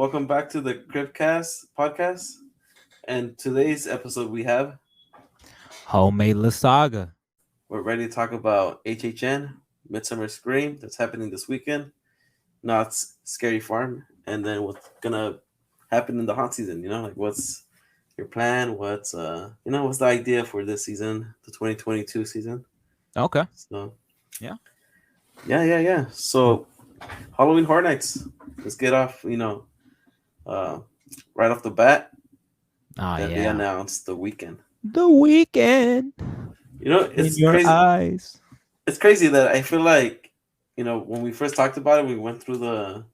Welcome back to the CryptCast podcast. And today's episode we have, Homemade Lasaaga. we're ready to talk about HHN, Midsummer Scream, that's happening this weekend, Knott's Scary Farm, and then what's gonna happen in the haunt season, like what's your plan, what's the idea for this season, the 2022 season. Okay. So Yeah. yeah. So Halloween Horror Nights. Let's get off, uh right off the bat. Oh That they yeah. announced the weekend. The weekend in It's your crazy. eyes. It's crazy that I feel like, when we first talked about it, we went through the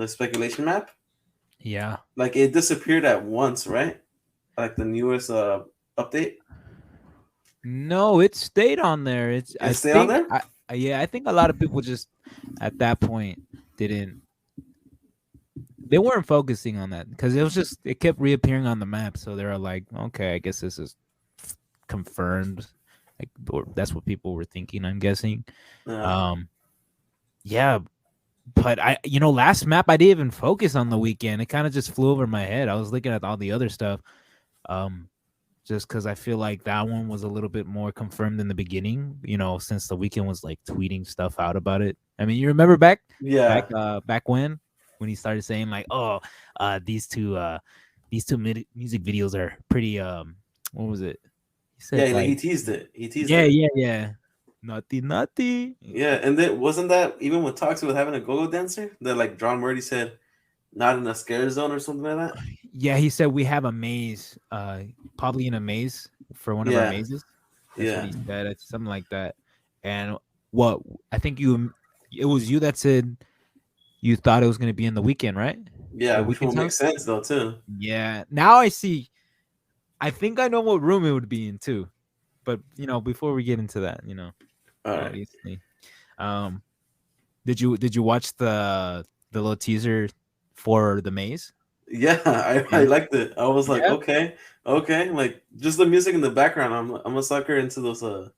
speculation map. Yeah. Like it disappeared at once, right? Like the newest update. No, it stayed on there. It stayed on there. I think a lot of people just at that point didn't. They weren't focusing on that because it kept reappearing on the map. So they were like, okay, I guess this is confirmed. Like, or that's what people were thinking. I'm guessing. Yeah. Yeah. But last map I didn't even focus on the weekend. It kind of just flew over my head. I was looking at all the other stuff, just because I feel like that one was a little bit more confirmed in the beginning. Since the weekend was like tweeting stuff out about it. I mean, you remember back when he started saying like, oh, these two music videos are pretty. What was it? He said He teased it. Yeah. Naughty. Yeah, and then wasn't that even with talks with having a go-go dancer that like John Murdy said, not in a scare zone or something like that? Yeah, he said we have a maze, probably in a maze for one of our mazes. That's what he said. It's something like that. And what I think it was you that said you thought it was going to be in the weekend, right? Yeah, which will make sense though too. Yeah. Now I see. I think I know what room it would be in too. But before we get into that, obviously, did you watch the little teaser for the maze? Yeah, I liked it. I was like, okay, like just the music in the background. I'm a sucker into those the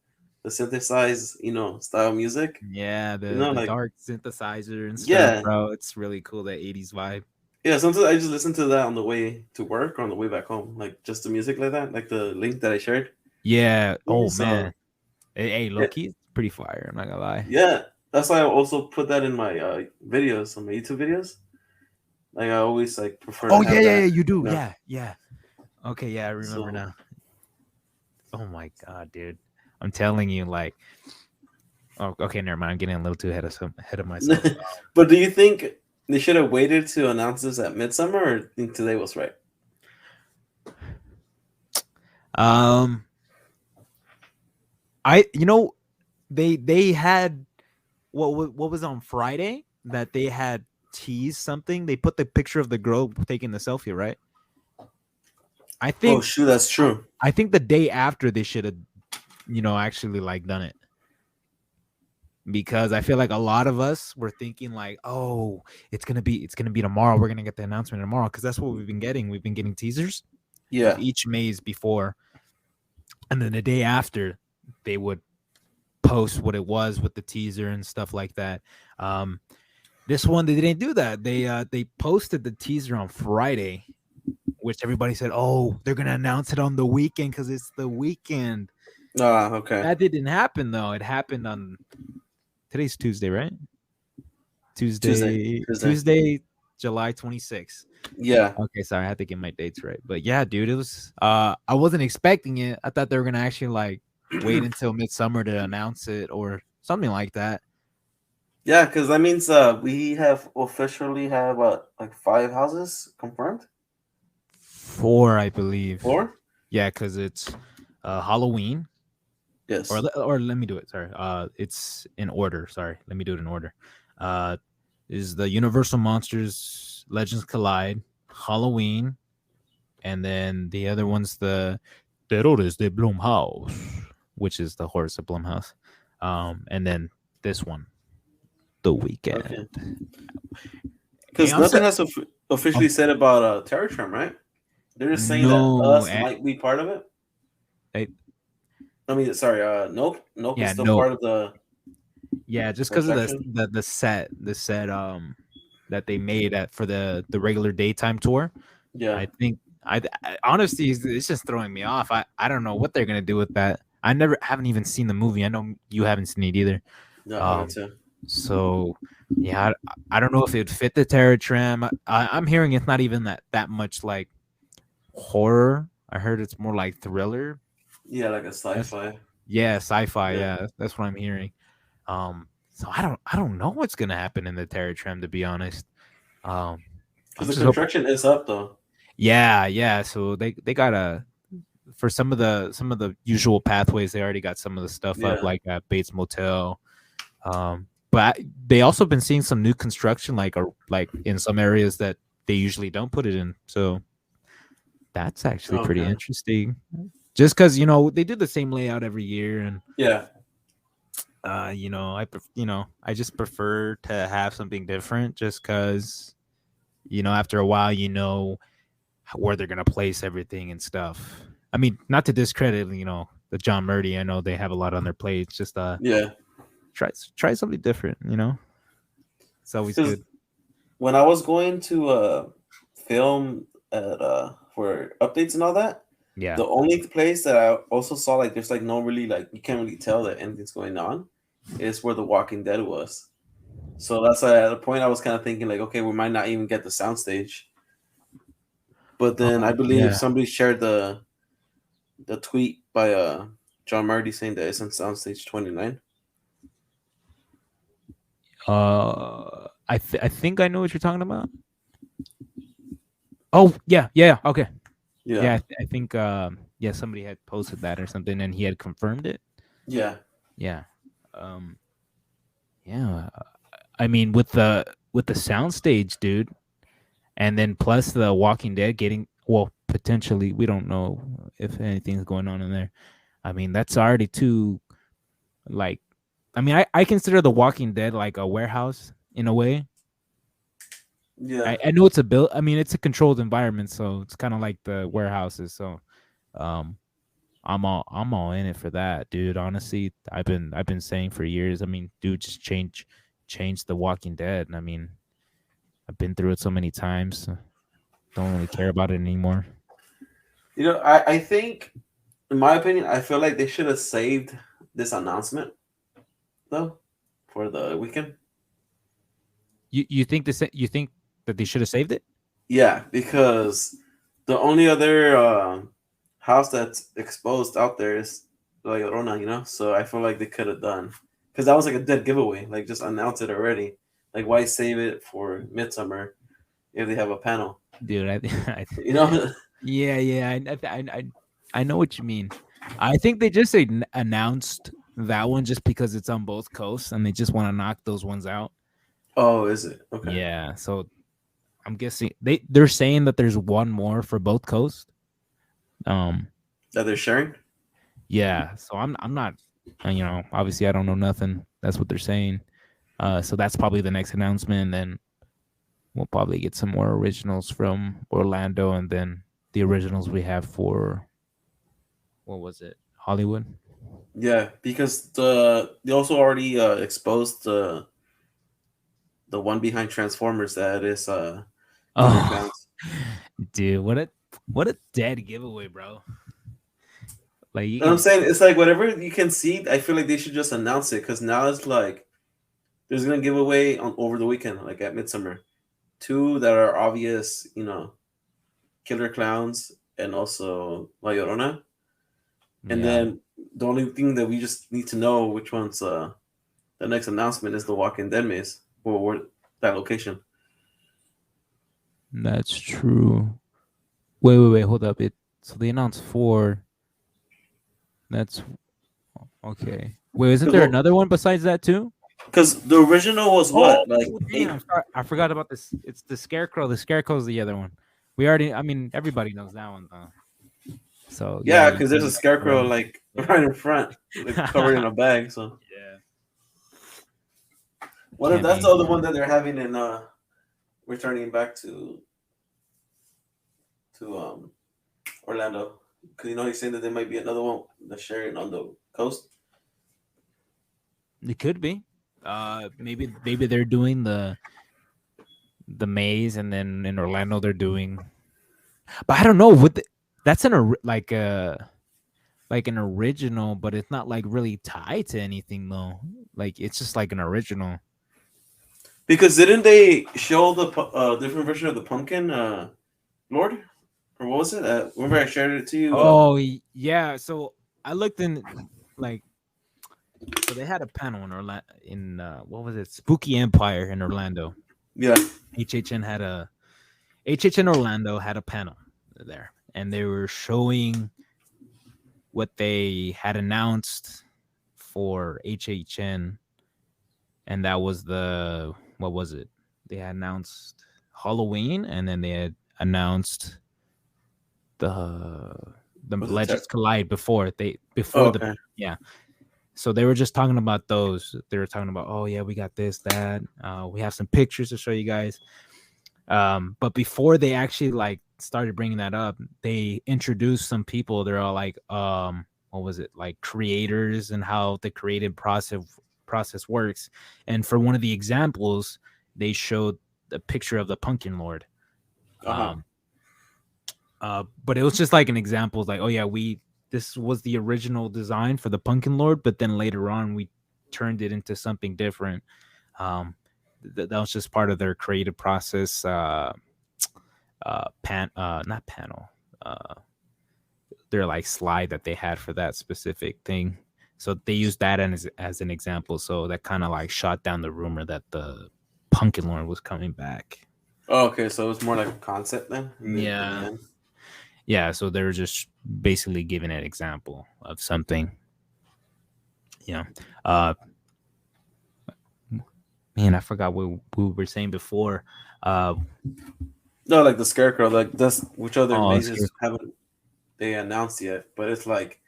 synthesized style music. Yeah, the dark synthesizer and stuff. Yeah, bro, it's really cool, that 80s vibe. Yeah, sometimes I just listen to that on the way to work or on the way back home, like just the music like that, like the link that I shared. Yeah. Oh man. Hey, low-key, it's pretty fire. I'm not gonna lie. Yeah, that's why I also put that in my videos, on my YouTube videos. Like I always like prefer. Oh yeah, you do. Yeah. Okay, yeah, I remember now. Oh my god, dude! I'm telling you, like. Oh, okay, never mind. I'm getting a little too ahead of myself. But do you think they should have waited to announce this at Midsummer, or think today was right? They had what was on Friday that they had teased something. They put the picture of the girl taking the selfie, right? I think. Oh shoot, that's true. I think the day after they should have, actually like done it. Because I feel like a lot of us were thinking like, oh, it's gonna be tomorrow. We're gonna get the announcement tomorrow because that's what we've been getting. We've been getting teasers, of each maze before, and then the day after they would post what it was with the teaser and stuff like that. This one they didn't do that. They posted the teaser on Friday, which everybody said, oh, they're gonna announce it on the weekend because it's the weekend. Okay. That didn't happen though. It happened on. Today's Tuesday, right? Tuesday, July 26th. Yeah. Okay, sorry, I had to get my dates right. But yeah, dude, it was. I wasn't expecting it. I thought they were gonna actually like wait until Midsummer to announce it or something like that. Yeah, because that means we have officially have like 5 houses confirmed. 4, I believe. 4? Yeah, because it's Halloween. Yes. Or let me do it. Sorry. It's in order. Sorry. Let me do it in order. Is the Universal Monsters Legends Collide, Halloween, and then the other one's the Terrores de Blumhouse, which is the horrors of Blumhouse. And then this one, The Weekend. Because nothing has officially said about Terror Tram, right? They're just saying that us might be part of it. I mean, sorry, Nope is still part of the. Yeah, just because of the set that they made for the regular daytime tour. Yeah. I think I honestly it's just throwing me off. I don't know what they're gonna do with that. I never haven't even seen the movie. I know you haven't seen it either. No, I haven't Um, too. so yeah, I don't know if it would fit the Terror Tram. I'm hearing it's not even that much like horror. I heard it's more like thriller. Yeah, like a That's sci-fi. yeah, sci-fi. Yeah. Yeah, that's what I'm hearing. So I don't know what's gonna happen in the Terror Tram, to be honest. Um, Because I'm the just hoping. construction is up though. Yeah, yeah. So they got for some of the usual pathways. They already got some of the stuff up, Yeah. like at Bates Motel. But they also been seeing some new construction, like in some areas that they usually don't put it in. So that's actually pretty Okay. interesting. Just because they do the same layout every year, and Yeah. I just prefer to have something different. Just because after a while, where they're gonna place everything and stuff. I mean, not to discredit, the John Murdy. I know they have a lot on their plate. Just Yeah. try something different. It's always Because good. when I was going to film at for updates and all that, Yeah. the only place that I also saw like there's like no really like you can't really tell that anything's going on is where The Walking Dead was. So that's why at a point I was kind of thinking like, okay, we might not even get the soundstage. But then I believe Yeah. somebody shared the tweet by John Marty saying that it's on soundstage 29. I think I know what you're talking about. Oh yeah, yeah, okay, Yeah. yeah. I think yeah, somebody had posted that or something, and he had confirmed it. Yeah. Yeah, um, yeah. I mean, with the soundstage, dude, and then plus the Walking Dead getting potentially, we don't know if anything's going on in there. I mean, that's already too like. I mean, I consider the Walking Dead like a warehouse in a way. Yeah. I know it's a build. I mean, it's a controlled environment, so it's kind of like the warehouses. So, um, I'm all in it for that, dude. Honestly, I've been saying for years. I mean, dude, just change the Walking Dead. I mean, I've been through it so many times. Don't really care about it anymore. I think, in my opinion, I feel like they should have saved this announcement though for the weekend. You think this? You think that they should have saved it? Yeah, because the only other house that's exposed out there is La Llorona, So I feel like they could have done because that was like a dead giveaway. Like just announce it already. Like why save it for Midsummer if they have a panel? Dude, You know? yeah, yeah. I know what you mean. I think they just announced that one just because it's on both coasts, and they just want to knock those ones out. Oh, is it okay? Yeah, so I'm guessing they're saying that there's one more for both coasts. Um, That they're sharing? yeah. So I'm not, obviously I don't know nothing. That's what they're saying. So that's probably the next announcement, and then we'll probably get some more originals from Orlando, and then the originals we have for what was it, Hollywood? Yeah, because they also already exposed the one behind Transformers that is Killer Oh, Clowns. dude, what a dead giveaway, bro. Like you And I'm can, saying it's like whatever you can see. I feel like they should just announce it because now it's like there's gonna give away on over the weekend, like at Midsummer, two that are obvious, Killer Clowns and also La Llorona. And yeah, then the only thing that we just need to know which one's the next announcement is the Walking Dead maze or that location. that's true. Wait, hold up. So they announced four. That's okay. Wait, isn't there another one besides that too? Because the original was Oh, what, like damn! eight? Sorry, I forgot about this. It's the Scarecrow. The Scarecrow's the other one. We already. I mean, everybody knows that one though. So yeah, Yeah, you because there's a can't mess scarecrow around. like right Yeah. in front, like covered in a bag. So Yeah. what if Can't that's be. the other one that they're having in returning back to Orlando? Because he's saying that there might be another one that's sharing on the coast. It could be. Maybe they're doing the maze, and then in Orlando they're doing. But I don't know what that's like an original, but it's not like really tied to anything though. Like it's just like an original. Because didn't they show the different version of the pumpkin Lord, or what was it? Remember I shared it to you. Oh yeah, so I looked in like so they had a panel in Orlando in what was it? Spooky Empire in Orlando. Yeah. HHN had a HHN Orlando had a panel there, and they were showing what they had announced for HHN, and that was the what was it? They had announced Halloween, and then they had announced the Was it Legends Collide before Oh, okay. yeah. So they were just talking about those. They were talking about, oh yeah, we got this, that. We have some pictures to show you guys. But before they actually like started bringing that up, they introduced some people. They're all like, what was it? Like creators and how the creative process works. And for one of the examples, they showed a picture of the Pumpkin Lord. But it was just like an example. Like, oh yeah, this was the original design for the Pumpkin Lord, but then later on we turned it into something different. That was just part of their creative process. Not panel. Their like slide that they had for that specific thing. So they used that as an example. So that kind of like shot down the rumor that the Pumpkin Lord was coming back. Oh, okay, so it was more like a concept then. Yeah. Yeah, so they were just basically giving an example of something. Yeah. Man, I forgot what we were saying before. No, like the Scarecrow, like that's which other mazes haven't they announced yet? But it's like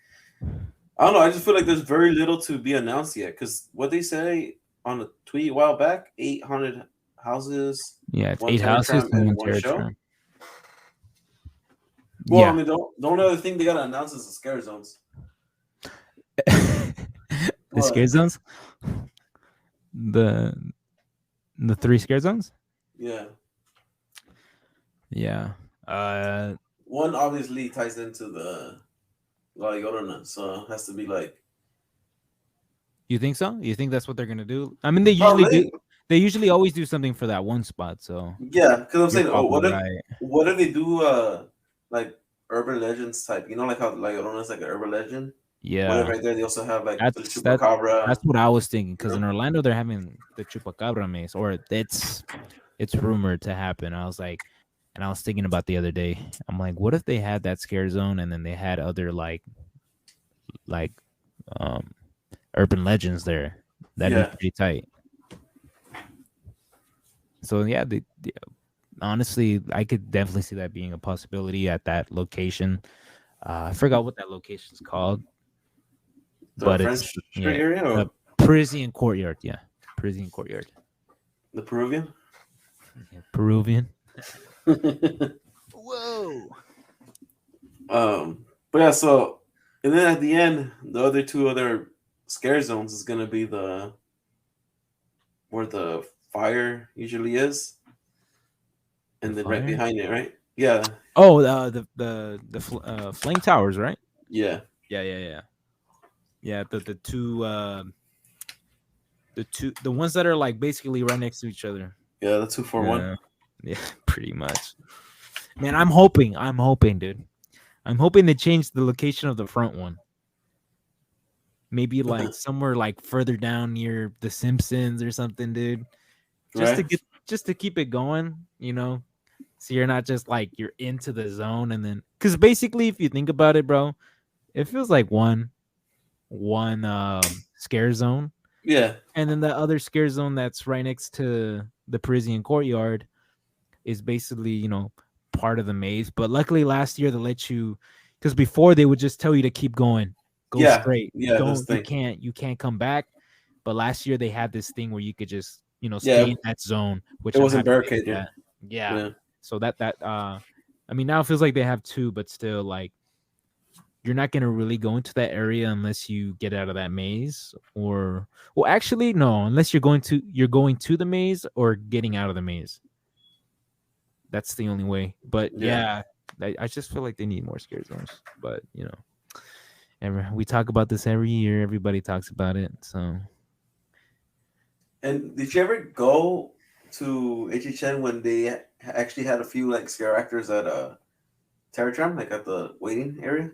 I don't know. I just feel like there's very little to be announced yet because what they say on a tweet a while back, 800 houses. Yeah, it's 8 houses and one show. Well, yeah. I mean, the only other thing they gotta announce is the scare zones. The scare zones? The 3 scare zones? Yeah. Yeah. One obviously ties into the La Llorona, so it has to be like. You think so? You think that's what they're gonna do? I mean, they usually do. They usually always do something for that one spot. So yeah, because I'm saying, what if they do like urban legends type? You know, like how La Llorona is like an urban legend. Yeah, right there they also have like the Chupacabra. That's what I was thinking because in Orlando they're having the Chupacabra maze, or it's rumored to happen. I was like, and I was thinking about the other day. I'm like, what if they had that scare zone and then they had other like urban legends there? That'd be pretty tight. So yeah, honestly, I could definitely see that being a possibility at that location. I forgot what that location's called. But French Street area or the Parisian Courtyard, yeah. Parisian Courtyard. The Peruvian? Yeah, Peruvian. Whoa. But yeah, so and then at the end, the other two other scare zones is gonna be where the fire usually is. And then right behind it, right? Yeah. Oh, the flame towers, right? Yeah. Yeah. Yeah, the ones that are like basically right next to each other. Yeah, the 241. Yeah, pretty much. Man, I'm hoping, dude. I'm hoping they change the location of the front one. Maybe like somewhere like further down near The Simpsons or something, dude. Just to keep it going, you know. So you're not just like you're into the zone and then because basically if you think about it, bro, it feels like one scare zone. Yeah. And then the other scare zone that's right next to the Parisian Courtyard is basically, you know, part of the maze. But luckily last year they let you because before they would just tell you to keep going. Go straight. Yeah. You can't come back. But last year they had this thing where you could just, you know, stay in that zone, which it wasn't barricaded. Yeah. So that I mean now it feels like they have two, but still like you're not gonna really go into that area unless you get out of that maze actually no, unless you're going to the maze or getting out of the maze. That's the only way. But Yeah. I just feel like they need more scare zones. But we talk about this every year. Everybody talks about it. So And did you ever go to HHN when they actually had a few like scare actors at Terratram, like at the waiting area?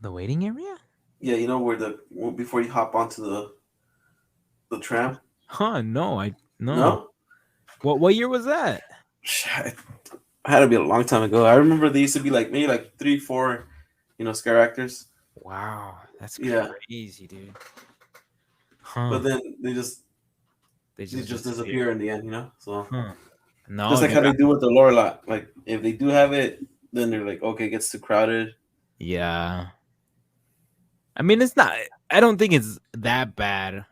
the waiting area? Yeah, you know where before you hop onto the tram. Huh? No, I no. No, What year was that? it had to be a long time ago. I remember they used to be like maybe like 3, 4, scare actors. Wow, that's Yeah, crazy, dude. but Huh? then They they just just disappeared. disappear in the end. So Huh? just No, like dude. how they do with the lore lot. Like if they do have it, then they're like, okay, it gets too crowded. Yeah. I mean, it's not. I don't think it's that bad.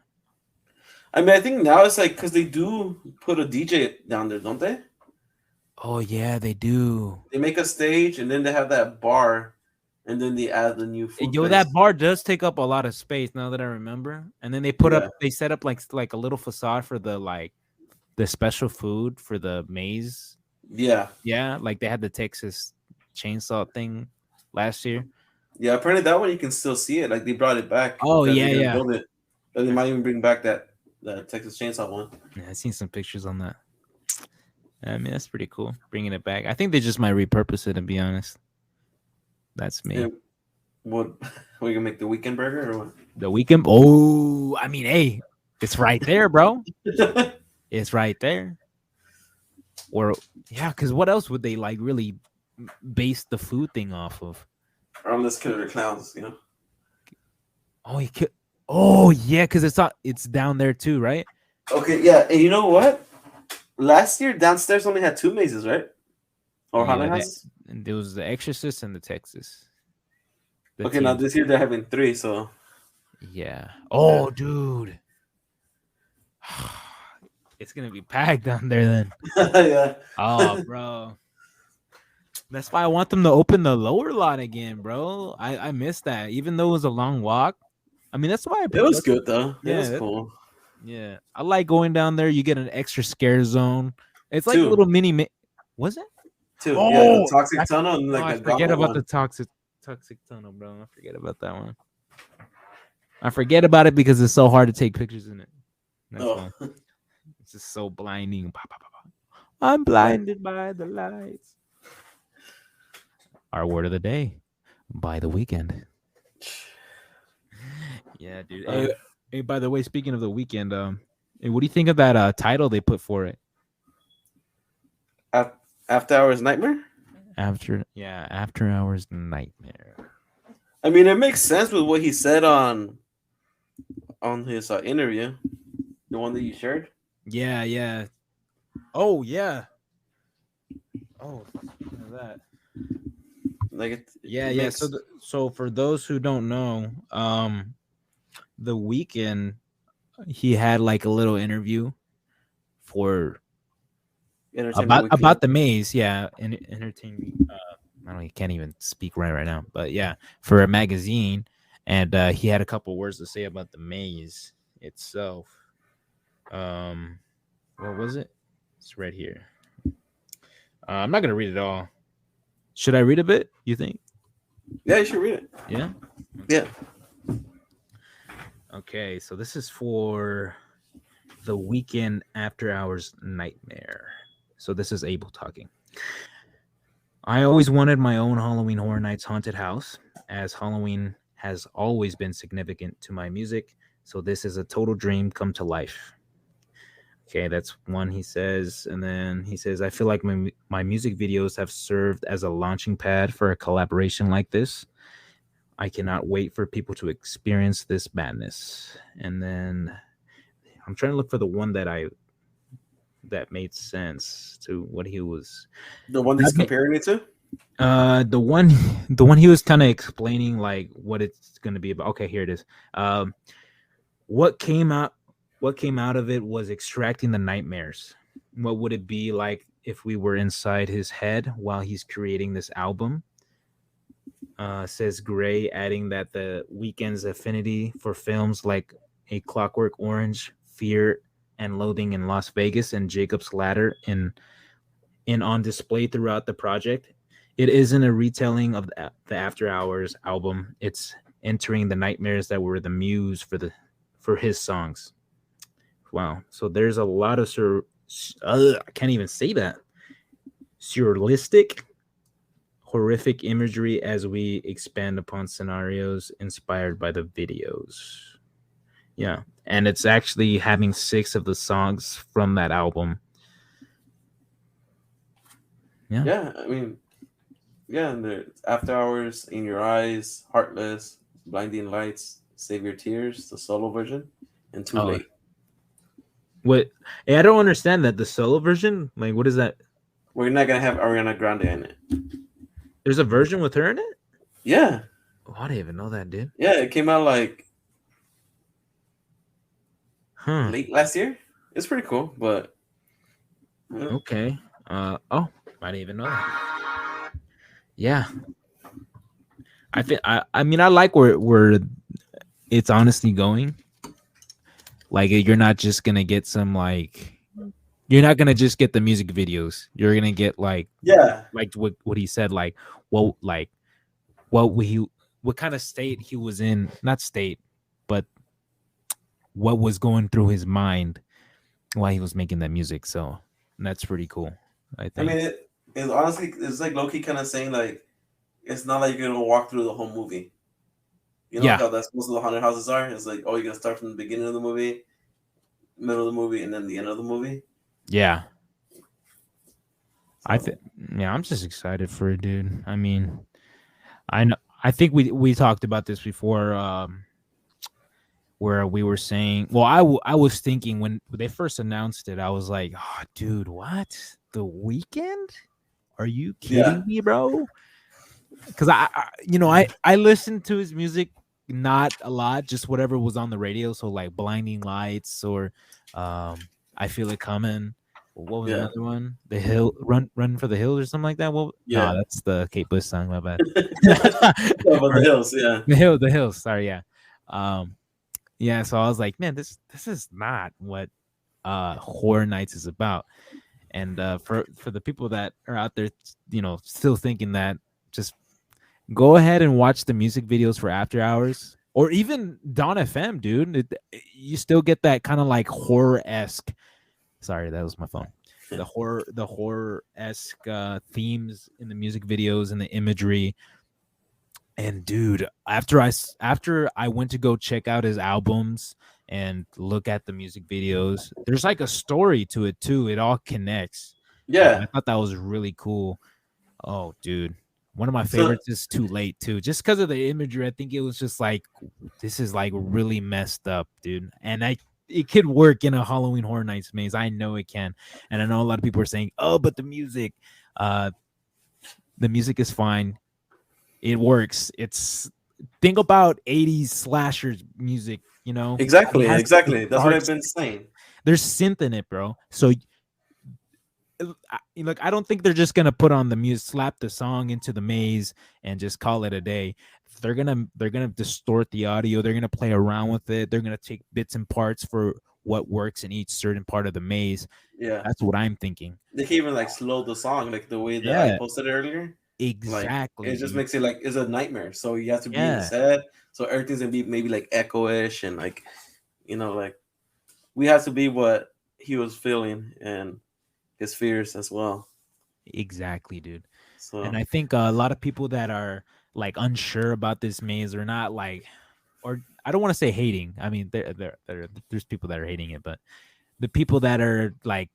I mean, I think now it's like because they do put a DJ down there, don't they? Oh yeah, they do. They make a stage and then they have that bar, and then they add the new food Yo, that place. bar does take up a lot of space now that I remember. And then Yeah, they set up like a little facade for the special food for the maze. yeah, Yeah, like they had the Texas chainsaw thing last year. yeah. Apparently that one you can still see it. Like they brought it back. Oh That yeah, they're gonna yeah. build it. That they might even bring back that Texas Chainsaw one. Yeah, I seen some pictures on that. I mean, that's pretty cool. Bringing it back. I think they just might repurpose it. To be honest, that's me. And what we gonna make the weekend burger or The weekend. Oh, I mean, hey, it's right there, bro. what? It's right there. Or yeah, because what else would they like really base the food thing off of? Or unless Killer Clowns. Oh, you could. Oh yeah, because it's down there too, right? Okay, yeah. And you know what? Last year downstairs only had 2 mazes, right? Or haunted Yeah, houses. and there was the Exorcist and the Texas. The Okay, now TM. this year they're having 3. So Yeah. yeah, Oh, dude. It's gonna be packed down there then. yeah. Oh, bro. That's why I want them to open the lower lot again, bro. I missed that. Even though it was a long walk. I mean, that's why I It was that's, good though. It was yeah, cool yeah. I like going down there. You get an extra scare zone. It's like a too. little was it? Too. Yeah, the Oh, toxic tunnel and like I the forget gauntlet about the one. toxic tunnel, bro. I forget about that one. I forget about it because it's so hard to take pictures in it. That's Oh, why. It's just so blinding. I'm blinded by the lights. Our word of the day, by the weekend. Yeah, dude. Hey, by the way, speaking of the weekend, hey, what do you think of that title they put for it? After Hours Nightmare. After Hours Nightmare. I mean, it makes sense with what he said on his interview, the one that you shared. Yeah, yeah. Oh, yeah. Oh, that. Like it Yeah. makes So for those who don't know, the weekend he had like a little interview for Entertainment Weekly. about the maze, yeah, and entertainment. I don't, can't even speak right now, but yeah, for a magazine, and he had a couple words to say about the maze itself. What was it? It's right here. I'm not gonna read it all. Should I read a bit? You think? Yeah, you should read it. Yeah. Yeah. Okay, so this is for the weekend after hours nightmare. So this is Abel talking. I always wanted my own Halloween Horror Nights haunted house, as Halloween has always been significant to my music. So this is a total dream come to life. Okay, that's one he says. And then he says, I feel like my music videos have served as a launching pad for a collaboration like this. I cannot wait for people to experience this madness. And then I'm trying to look for the one that made sense to what he was. The one he's comparing it to? The one he was kind of explaining like what it's gonna be about. Okay, here it is. What came out of it was extracting the nightmares. What would it be like if we were inside his head while he's creating this album? Says Gray, adding that the weekend's affinity for films like A Clockwork Orange, Fear and Loathing in Las Vegas, and Jacob's Ladder in and on display throughout the project. It isn't a retelling of the After Hours album. It's entering the nightmares that were the muse for his songs. Wow. So there's a lot of I can't even say that. Surrealistic, horrific imagery as we expand upon scenarios inspired by the videos. Yeah. And it's actually having 6 of the songs from that album. Yeah. Yeah, I mean, yeah, and the After Hours, In Your Eyes, Heartless, Blinding Lights, Save Your Tears, the solo version, and Too Oh, Late. what? Hey, I don't understand that. The solo version? Like, what is that? We're not gonna have Ariana Grande in it. There's a version with her in it? Yeah, Oh, I didn't even know that, dude. yeah, it came out like Huh. late last year. It's pretty cool, but Okay. Oh, I didn't even know that. Yeah. I mean I like where it's honestly going. Like you're not just gonna get some like you're not gonna just get the music videos. You're gonna get yeah, like what he said, like what he what kind of state he was in, not state, but what was going through his mind while he was making that music. So that's pretty cool, I I mean, think. it's honestly, it's like Loki kind of saying like, it's not like you're gonna walk through the whole movie. You know, like Yeah, how that's most of the haunted houses are. It's like, oh, you're gonna start from the beginning of the movie, middle of the movie, and then the end of the movie. yeah. I So think yeah, I'm just excited for it, dude. I mean, I know I think we talked about this before where we were saying, well, I was thinking when they first announced it, I was like, oh, dude, what? The Weekend? Are you yeah, kidding me, bro? Because I listened to his music not a lot, just whatever was on the radio. So like Blinding Lights or I Feel It Coming. What was yeah, another one? The Hill Run for the Hills or something like that. Well, no, yeah. that's the Kate Bush song. My bad. No, but the Or hills, yeah, the Hills. Sorry, yeah. Um, yeah. So I was like, man, this is not what Horror Nights is about. And for the people that are out there, still thinking that, just go ahead and watch the music videos for After Hours or even Dawn FM, dude. You still get that kind of like horror esque. Sorry, that was my phone. The horror esque themes in the music videos and the imagery. And dude, after I went to go check out his albums and look at the music videos, there's like a story to it too. It all connects, and I yeah. thought that was really cool. Oh, dude. One of my So favorites is Too Late too. Just because of the imagery, I think it was just like this is like really messed up, dude. And it could work in a Halloween Horror Nights maze. I know it can. And I know a lot of people are saying, "Oh, but uh the music is fine. It works." It's think about 80s slashers music, It exactly, has the exactly. That's what dark I've been saying. there's synth in it, bro. So look, I don't think they're just gonna put on the music, slap the song into the maze, and just call it a day. They're gonna distort the audio. They're gonna play around with it. They're gonna take bits and parts for what works in each certain part of the maze. Yeah, That's what I'm thinking. they can even like slow the song, like the way that I Yeah, posted earlier. Like exactly, it just dude. makes it like it's a nightmare. So you have to be in his Yeah, head. So everything's gonna be maybe like echo-ish and like like we have to be what he was feeling and his fears as well. exactly, dude. And So I think a lot of people that are like unsure about this maze are not like, or I don't want to say hating. I mean, there's people that are hating it, but the people that are like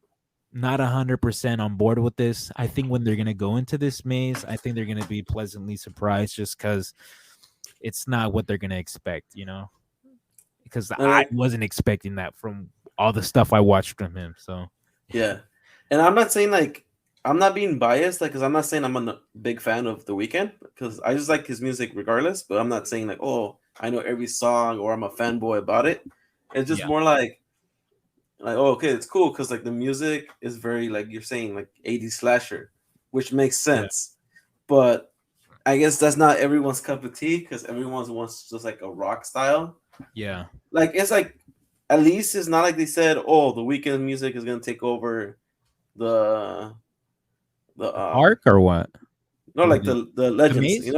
not 100% on board with this, I think when they're gonna go into this maze, I think they're gonna be pleasantly surprised just because it's not what they're gonna expect, Because and I like wasn't expecting that from all the stuff I watched from him. So yeah, and I'm not saying like I'm not being biased, like because I'm not saying I'm a big fan of The Weeknd because I just like his music regardless. But I'm not saying like oh I know every song or I'm a fanboy about it. It's just yeah, more like oh okay it's cool because like the music is very like you're saying like 80s slasher, which makes yeah, sense. But I guess that's not everyone's cup of tea because everyone wants just like a rock style. yeah, Like it's like at least it's not like they said, oh, the weekend music is gonna take over the The Park or what? no, like the The legends, maze?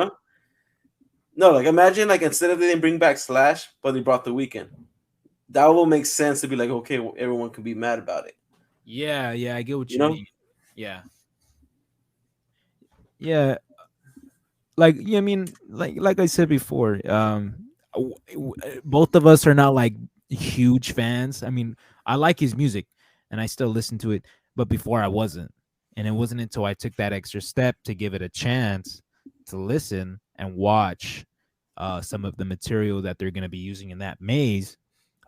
No, like imagine like instead of they didn't bring back Slash, but they brought the Weekend. That will make sense to be like, okay, well, everyone can be mad about it. Yeah, I get what You you know? mean. Yeah. Yeah, I mean, like I said before, both of us are not like huge fans. I mean, I like his music and I still listen to it, but before I wasn't. And it wasn't until I took that extra step to give it a chance to listen and watch some of the material that they're going to be using in that maze.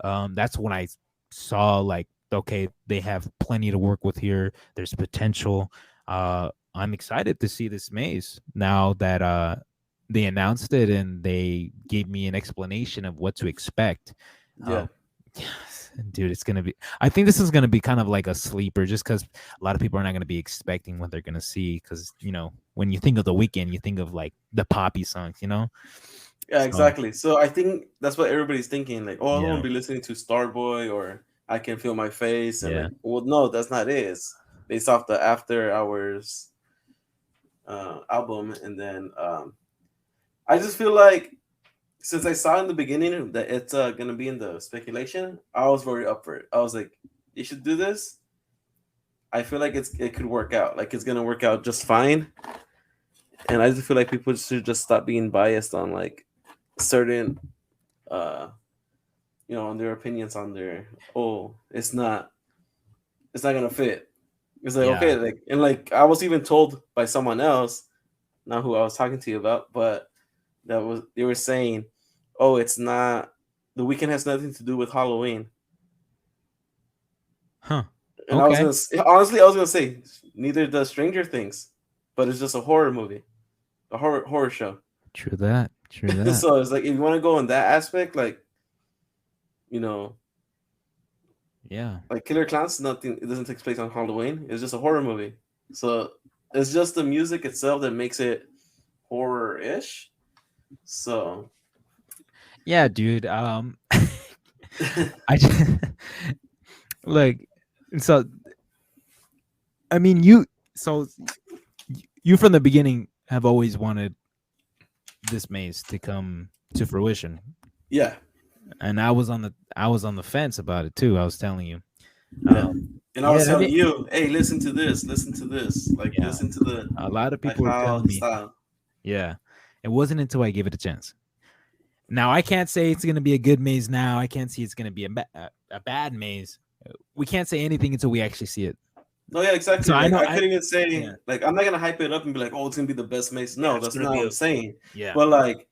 That's when I saw like, okay, they have plenty to work with here. There's potential. I'm excited to see this maze now that they announced it and they gave me an explanation of what to expect. Yeah. Yes, dude, it's gonna be. I think this is gonna be kind of like a sleeper, just because a lot of people are not gonna be expecting what they're gonna see. Because when you think of the Weekend, you think of like the poppy songs, Yeah, So exactly. So I think that's what everybody's thinking. Like, oh, I don't yeah, want to be listening to Starboy or I Can Feel My Face, and yeah, like, well, no, that's not it. It's based off the After Hours album, and then I just feel like since I saw in the beginning that it's gonna be in the speculation, I was very up for it. I was like, you should do this. I feel like it could work out. Like it's gonna work out just fine. And I just feel like people should just stop being biased on like certain uh on their opinions on their it's not gonna fit. It's like yeah. okay, like and like I was even told by someone else, not who I was talking to you about, but they were saying, oh, it's not the Weekend has nothing to do with Halloween. Huh. And Okay. honestly, I was gonna say neither does Stranger Things, but it's just a horror movie, a horror show. True that. True that. So it's like if you want to go in that aspect, like you know, Yeah. like Killer Clowns, nothing. It doesn't take place on Halloween. It's just a horror movie. So it's just the music itself that makes it horror-ish. So Yeah, dude. I just, like so. I mean, you from the beginning have always wanted this maze to come to fruition, yeah, and I was on the fence about it too. I was telling you. yeah. And I Yeah, was I telling mean, you, hey, listen to this, like yeah. listen to the A lot of like people were how telling the me, style. yeah. It wasn't until I gave it a chance. Now I can't say it's gonna be a good maze. Now I can't see it's gonna be a bad maze. We can't say anything until we actually see it. No, yeah, So exactly. I Like know I I couldn't even say yeah like I'm not gonna hype it up and be like, oh, it's gonna be the best maze. yeah No, it's that's gonna not be what a I'm saying. yeah But like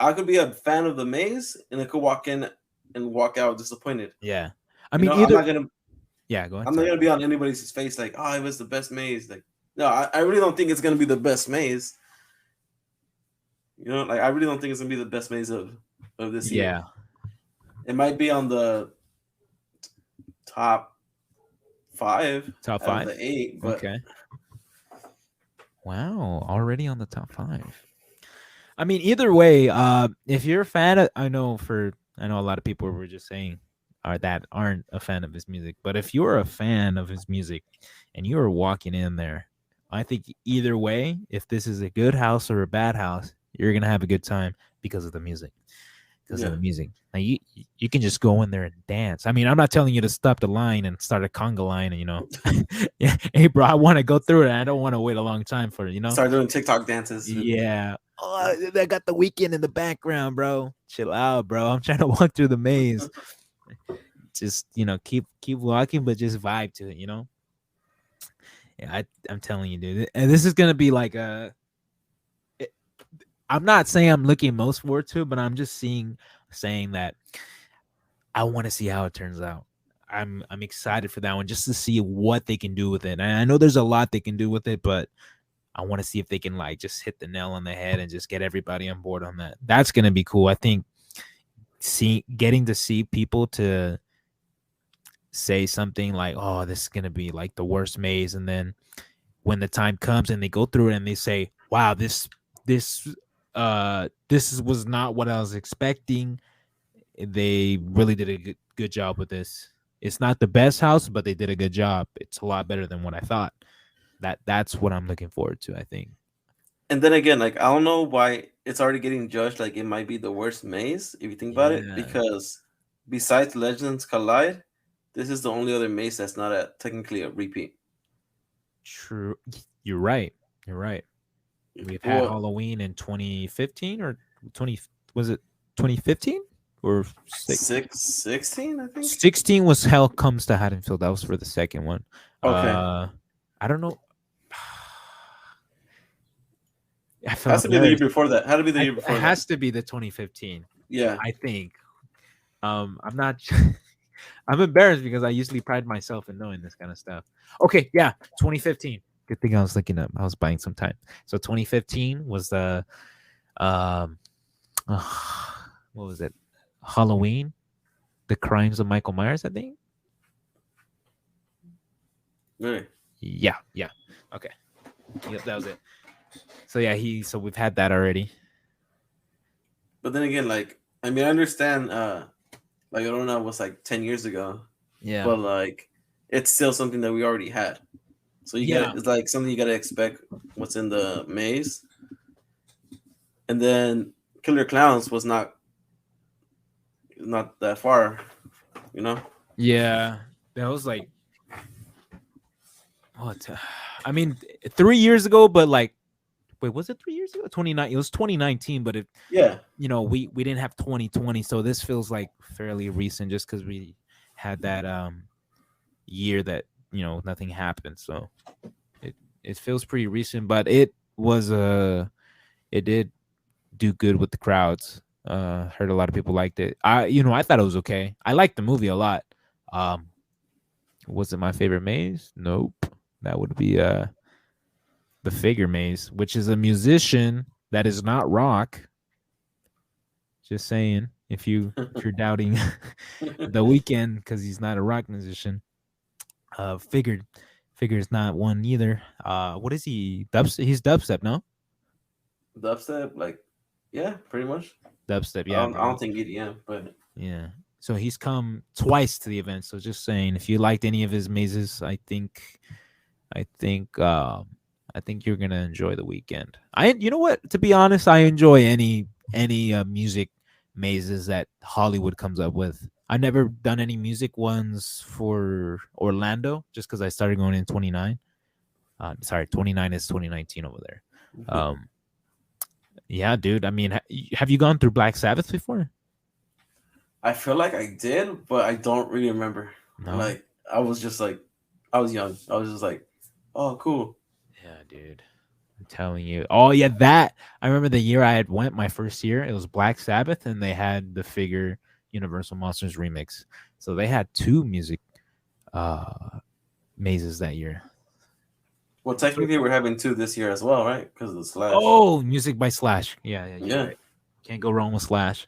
I could be a fan of the maze and I could walk in and walk out disappointed. yeah. I mean I'm either not gonna yeah. Go ahead. I'm not Sorry. gonna be on anybody's face like, oh, it was the best maze. Like, no, I really don't think it's gonna be the best maze. Like I really don't think it's gonna be the best maze of this year. Yeah. It might be on the top 5 Top out of five. the 8, but Okay. Wow. Already on the top five. I mean, either way, if you're a fan of, I know a lot of people were just saying that aren't a fan of his music, but if you're a fan of his music and you are walking in there, I think either way, if this is a good house or a bad house, you're gonna have a good time because of the music. Because of yeah. the music, like you can just go in there and dance. I mean, I'm not telling you to stop the line and start a conga line, and yeah, hey, bro, I want to go through it. I don't want to wait a long time for it. Start doing TikTok dances. Yeah. Oh, I got the Weekend in the background, bro. Chill out, bro. I'm trying to walk through the maze. Just keep walking, but just vibe to it. Yeah, I'm telling you, dude. And this is gonna be like I'm not saying I'm looking most forward to it, but I'm just saying that I want to see how it turns out. I'm excited for that one just to see what they can do with it. And I know there's a lot they can do with it, but I want to see if they can like just hit the nail on the head and just get everybody on board on that. That's gonna be cool. I think getting to see people to say something like, "Oh, this is gonna be like the worst maze," and then when the time comes and they go through it and they say, "Wow, this was not what I was expecting." They really did a good job with this. It's not the best house, but they did a good job. It's a lot better than what I thought. That's what I'm looking forward to, I think. And then again, like I don't know why it's already getting judged like it might be the worst maze if you think about it, Yeah, because besides Legends Collide, this is the only other maze that's not technically a repeat. true. You're right. You're right. We've had Well, Halloween in 2015 or 20, was it 2015 or 16, I think. 16 was Hell Comes to Haddonfield. That was for the second one. Okay, I don't know. I feel has to be the year embarrassed. before that. Had to be the It year before that. has to be the 2015. Yeah. I think. I'm not. I'm embarrassed because I usually pride myself in knowing this kind of stuff. Okay, yeah, 2015. Good thing I was looking up. I was buying some time. So 2015 was the um, what was it? Halloween, the crimes of Michael Myers. I think. Really. Yeah, yeah. Okay. Yep, that was it. So yeah, so we've had that already. But then again, like I mean, I understand. Like I don't know, it was like 10 years ago, Yeah. but like it's still something that we already had. So you Yeah. got it's like something you gotta expect what's in the maze, and then Killer Clowns was not that far, you know. Yeah. That was like what? I mean, 3 years ago, but like, wait, was it 3 years ago? 29. It was 2019, but it, Yeah, we didn't have 2020, so this feels like fairly recent, just because we had that year that nothing happened. So it feels pretty recent, but it did do good with the crowds. Heard a lot of people liked it. I thought it was okay. I liked the movie a lot. Um, was it my favorite maze? Nope. That would be the Figure Maze, which is a musician that is not rock. Just saying, if you're doubting the Weeknd because he's not a rock musician, Figure's not one either. What is he? He's dubstep, no? dubstep, like yeah, pretty much. Dubstep, I yeah, don't, I don't think EDM, but yeah. So he's come twice to the event. So just saying, if you liked any of his mazes, I think, I think you're gonna enjoy the weekend. You know what? To be honest, I enjoy any music mazes that Hollywood comes up with. I've never done any music ones for Orlando, just because I started going in 29. Sorry, 29 is 2019 over there. Yeah, dude. I mean, have you gone through Black Sabbath before? I feel like I did, but I don't really remember. No. Like I was just like, I was young. I was just like, oh, cool. Yeah, dude. I'm telling you. Oh yeah, that I remember the year I had went my first year. It was Black Sabbath, and they had the Figure Universal Monsters remix. So they had two music mazes that year. Well, technically, we're having two this year as well, right? Because of the Slash. Oh, music by Slash. Yeah, yeah, you're Yeah. right. Can't go wrong with Slash.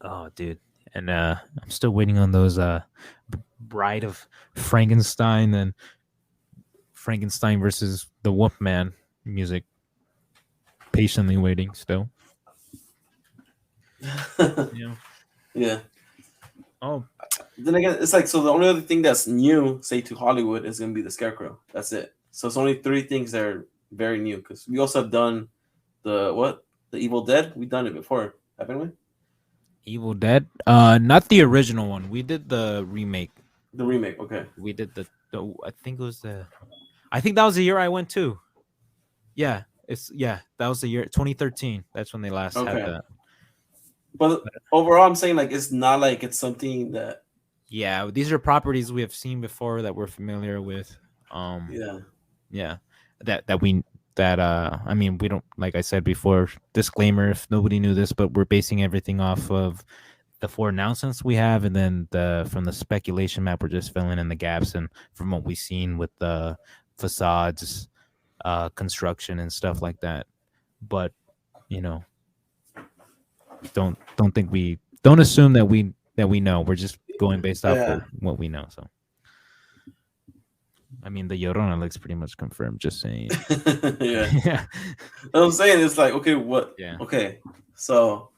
Oh, dude. And I'm still waiting on those Bride of Frankenstein and Frankenstein versus the Wolfman music. Patiently waiting still. Yeah. Yeah. Oh, Then again, it's like so. The only other thing that's new, say to Hollywood, is gonna be the Scarecrow. That's it. So it's only three things that are very new. Because we also have done the Evil Dead. We've done it before, haven't we? Evil Dead. Not the original one. We did the remake. The remake. Okay. We did the I think it was the. I think that was the year I went to. Yeah, that was the year 2013. That's when they last had Okay. that. But overall, I'm saying like it's not like it's something that. Yeah, these are properties we have seen before that we're familiar with. Yeah. Yeah, I mean, we don't, like I said before, disclaimer if nobody knew this, but we're basing everything off of the four announcements we have, and then from the speculation map, we're just filling in the gaps, and from what we've seen with the facades, construction and stuff like that. But don't assume that we know. We're just going based off Yeah. what we know. So I mean, the Llorona looks pretty much confirmed. Just saying. Yeah. Yeah. I'm saying it's like okay, what? Yeah. Okay, so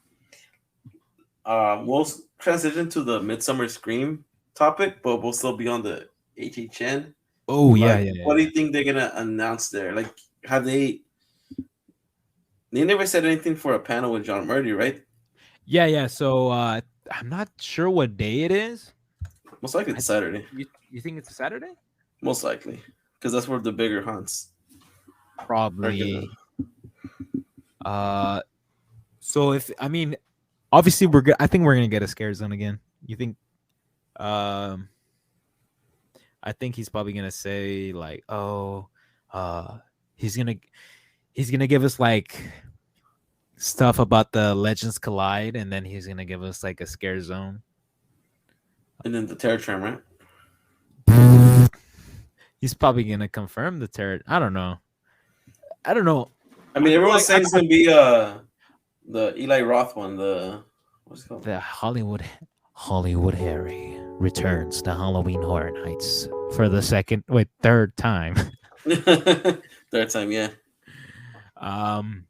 we'll transition to the Midsummer Scream topic, but we'll still be on the HHN. Oh yeah, Like, yeah, yeah, what do yeah. you think they're gonna announce there? Like, have they? They never said anything for a panel with John Murdy, right? Yeah, yeah. So I'm not sure what day it is. Most likely I, it's Saturday. you think it's a Saturday? Most likely, because that's where the bigger hunts are gonna. Probably. Uh, so if I mean, obviously we're I think we're gonna get a scare zone again. You think? Um, I think he's probably gonna say like, oh, uh, he's gonna he's gonna give us like stuff about the Legends Collide, and then he's gonna give us like a scare zone. And then the Terror Tram, right? He's probably gonna confirm the terror. I don't know. I don't know. I mean, everyone's I saying it's feel like gonna be the Eli Roth one. The what's it called? the Hollywood Harry returns to Halloween Horror Nights for the third time. Third time, yeah. um,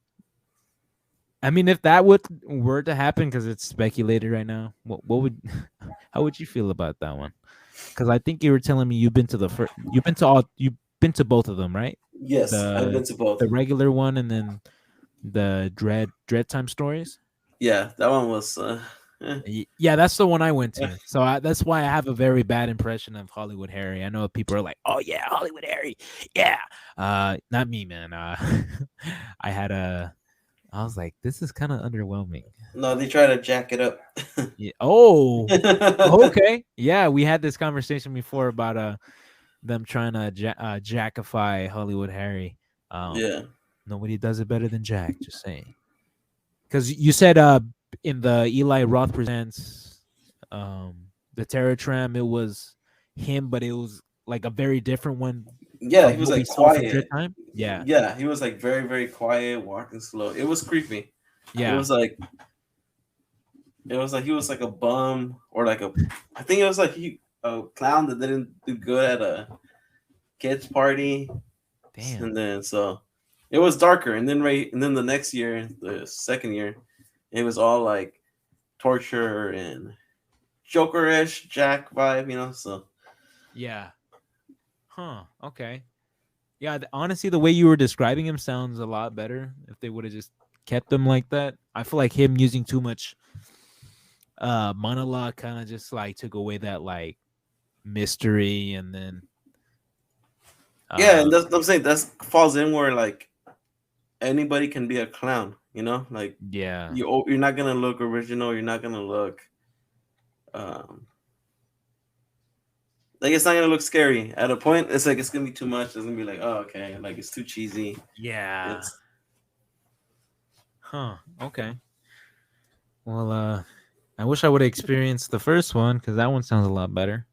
I mean, if that were to happen, because it's speculated right now, what would how would you feel about that one? Because I think you were telling me you've been to both of them, right? Yes, I've The been to both. the regular one and then the dread time stories. Yeah, that one was. Eh, Yeah, that's the one I went eh. to. So that's why I have a very bad impression of Hollywood Harry. I know people are like, "Oh yeah, Hollywood Harry, yeah." Not me, man. I had a. I was like, this is kind of underwhelming. No, they try to jack it up. Yeah. Oh, okay. Yeah, we had this conversation before about them trying to jackify Hollywood Harry. Um, Yeah, Nobody does it better than Jack. Just saying. Because you said in the Eli Roth presents um the Terror Tram, it was him, but it was like a very different one yeah. He from was what we like saw for Dread quiet. Time. Yeah, Yeah, he was like very, very quiet, walking slow. It was creepy. It yeah, was like he was like a bum or like a. I think it was like he a clown that didn't do good at a kids party, damn, and then so it was darker. And then the next year, the second year, it was all like torture and Joker-ish Jack vibe, you know. So yeah, huh, okay, yeah. Honestly, the way you were describing him sounds a lot better if they would have just kept him like that. I feel like him using too much monologue kind of just like took away that like mystery, and then yeah, uh and that's I'm saying that falls in where like anybody can be a clown, you know, like yeah, you're not gonna look original, you're not gonna look um like it's not gonna look scary. At a point, it's like it's gonna be too much. It's gonna be like, oh okay, like it's too cheesy. yeah, It's huh, okay. Well, I wish I would have experienced the first one because that one sounds a lot better.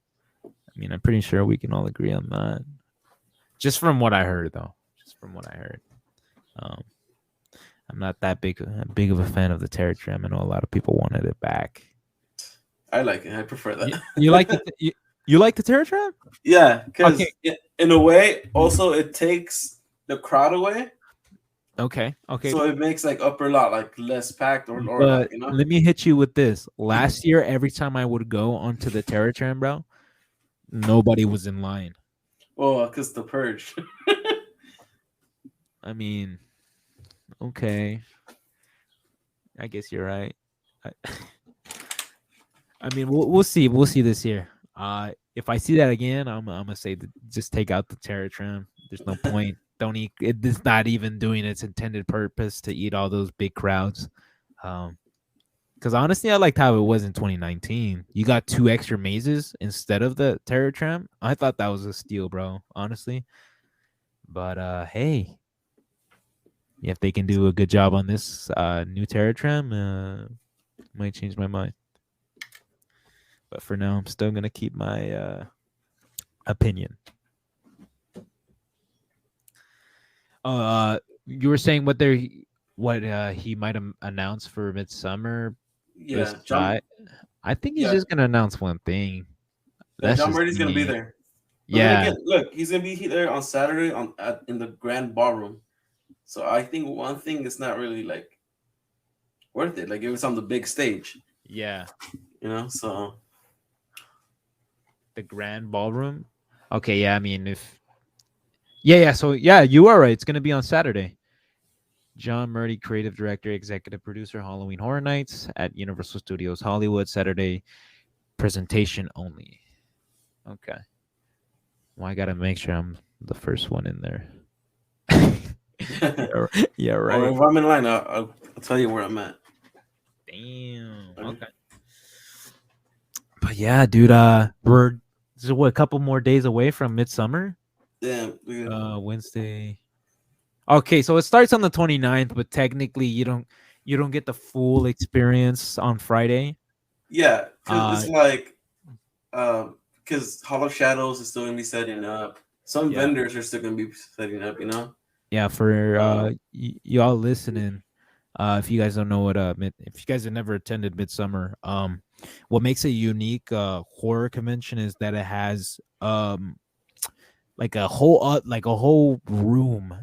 I mean, I'm pretty sure we can all agree on that. Just from what I heard, though. Just from what I heard. Um, I'm not that big of a fan of the Terror Tram. I know a lot of people wanted it back. I like it. I prefer You like that. you like the Terror Tram? Yeah, Okay. because in a way, also it takes the crowd away, Okay. Okay. so it makes like upper lot like less packed or like But you know. let me hit you with this. Last year, every time I would go onto the Terror Tram, bro, nobody was in line. Well, because the purge. I mean, okay. I guess you're right. I, I mean, we'll see. We'll see this year. If I see that again, I'm gonna say just take out the Terror Tram. There's no point. Don't eat. It's not even doing its intended purpose to eat all those big crowds. Because honestly, I liked how it was in 2019. You got 2 extra mazes instead of the Terror Tram. I thought that was a steal, bro. Honestly, but hey, if they can do a good job on this new Terror Tram, might change my mind. But for now, I'm still gonna keep my opinion. You were saying what he might announce for Midsummer Yeah, beside. I think he's Yeah, just gonna announce one thing. yeah. That's John just Murray's gonna be me. there. But then Yeah, again, look, he's gonna be there on Saturday in the Grand Ballroom. So I think one thing is not really like worth it. Like it was on the big stage, yeah. you know. So The Grand Ballroom. Okay, yeah. I mean, if yeah. So yeah, you are right. It's gonna be on Saturday. John Murdy, creative director, executive producer, Halloween Horror Nights at Universal Studios Hollywood. Saturday presentation only. Okay. Well, I gotta make sure I'm the first one in there. Yeah, Or right. if I'm in line, I'll tell you where I'm at. Damn. Okay. Okay. But yeah, dude, we're just what a couple more days away from Midsummer. Damn. Wednesday. Okay, so it starts on the 29th, but technically you don't get the full experience on Friday. Yeah, because Uh it's like, because Hollow Shadows is still gonna be setting up. Some yeah. vendors are still gonna be setting up. You know. Yeah, for Uh, y'all listening, if you guys don't know what if you guys have never attended Midsummer, what makes a unique horror convention is that it has like a whole room.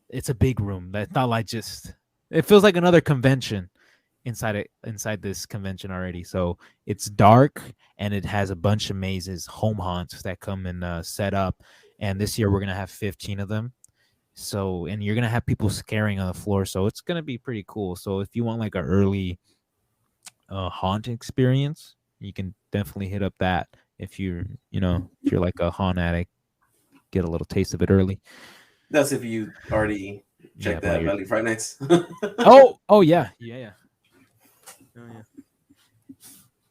It's a big room. That's not like just. It feels like another convention inside this convention already. So it's dark and it has a bunch of mazes, home haunts that come and set up. And this year we're gonna have 15 of them. So and you're gonna have people scaring on the floor. So it's gonna be pretty cool. So if you want like an early haunt experience, you can definitely hit up that. If you're like a haunt addict, get a little taste of it early. that's if you already Yeah, checked but that you're. Valley Fright Nights. Oh yeah, yeah. Oh yeah.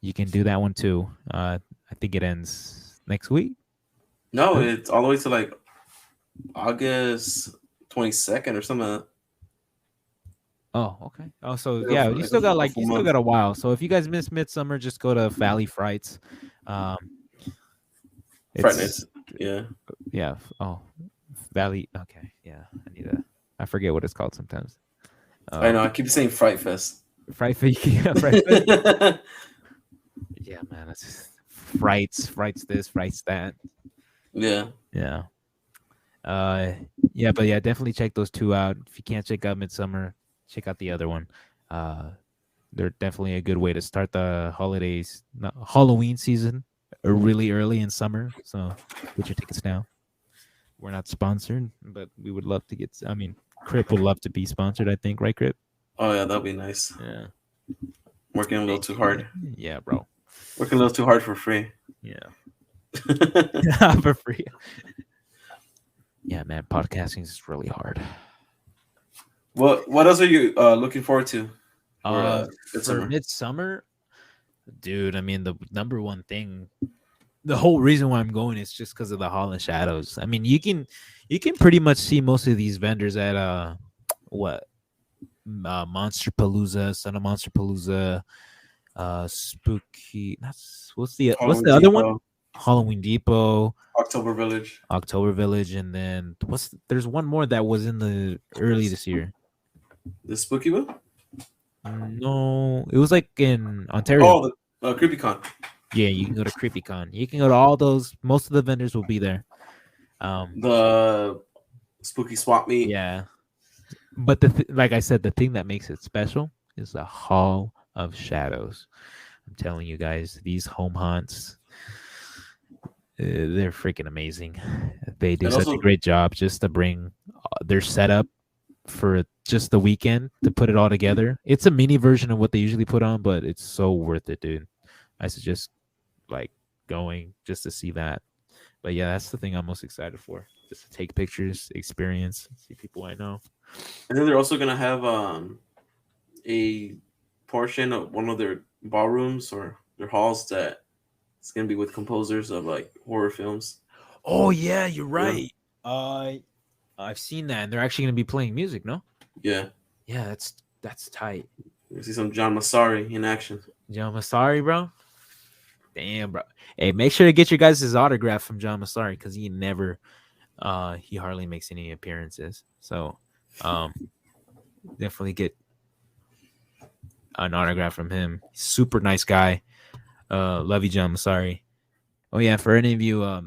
You can do that one too. I think it ends next week. No, Huh? it's all the way to like August 22nd or something. Oh, okay. Oh, so Like yeah, like a full you still month. got a while. So if you guys miss Midsummer, just go to Valley Frights. Um, Fright it's Nights. Yeah. yeah. Oh, Valley. Okay, yeah. I forget what it's called sometimes. I know. Um, I keep saying Fright Fest. Fright Fest. Yeah, Fright Fest. Yeah, man. It's frights this, frights that. Yeah. Yeah. Uh, yeah, but yeah, definitely check those two out. If you can't check out Midsummer, check out the other one. Uh, they're definitely a good way to start the holidays, Halloween season, really early in summer. So get your tickets now. We're not sponsored, but we would love to get. I mean, Crip would love to be sponsored. I think, right, Crip? Oh yeah, that'll be nice. Yeah. Working a little too hard. Yeah, bro. Working a little too hard for free. Yeah. For free. Yeah, man. Podcasting is really hard. What else are you looking forward to for For Midsummer? Midsummer, dude. I mean, the number one thing, the whole reason why I'm going is just because of the Hall and Shadows. I mean, you can pretty much see most of these vendors at what Monster Palooza, Son of Monster Palooza, Spooky. What's Halloween the other one? Depot, Halloween Depot, October Village, October Village, and then there's one more that was in the early this year. the Spooky one. No, it was like in Ontario. Oh, the CreepyCon. Yeah, you can go to CreepyCon. You can go to all those. Most of the vendors will be there. The Spooky Swap Meet. Yeah, but like I said, the thing that makes it special is the Hall of Shadows. I'm telling you guys, these home haunts, they're freaking amazing. They do And such a also, great job just to bring their setup for just the weekend to put it all together. It's a mini version of what they usually put on, but it's so worth it, dude. I suggest like going just to see that. But yeah, that's the thing I'm most excited for. Just to take pictures, experience, see people I know. and then they're also gonna have a portion of one of their ballrooms or their halls that it's gonna be with composers of like horror films. Oh yeah, you're Yeah. right. I've seen that, and they're actually gonna be playing music. No, Yeah. yeah, that's tight. You see some John Massari in action. John Massari, bro. Damn, bro. Hey, make sure to get your guys' autograph from John Massari because he hardly makes any appearances. So, definitely get an autograph from him. Super nice guy. Love you, John Massari. Oh yeah, for any of you, I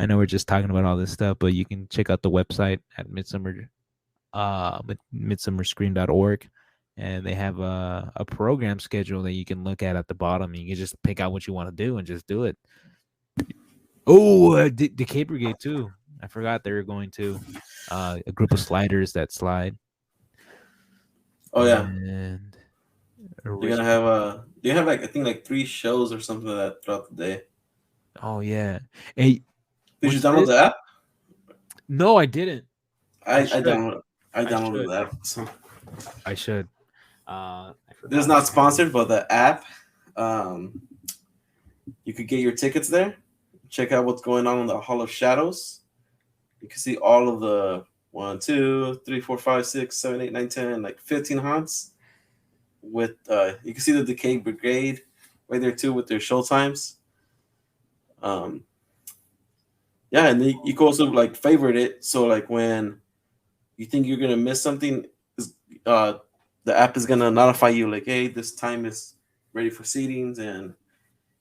know we're just talking about all this stuff, but you can check out the website at midsummerscream.org, and they have a program schedule that you can look at the bottom. You can just pick out what you want to do and just do it. Oh, the Cape Brigade too. I forgot they were going to a group of sliders that slide. Oh yeah, And you're gonna have you have like I think like 3 shows or something like that throughout the day. oh yeah. Hey, Did you what's download this? the app? No, I didn't. I I I should. downloaded I I downloaded should. the app. So I should. I this is forgot. not sponsored, but the app, um, you could get your tickets there. Check out what's going on in the Hall of Shadows. You can see all of the 1, 2, 3, 4, 5, 6, 7, 8, 9, 10, like 15 haunts. With you can see the Decay Brigade right there too with their show times. Um, yeah, and you can also like favorite it. So like when you think you're gonna miss something, uh, the app is gonna notify you like, hey, this time is ready for seatings, and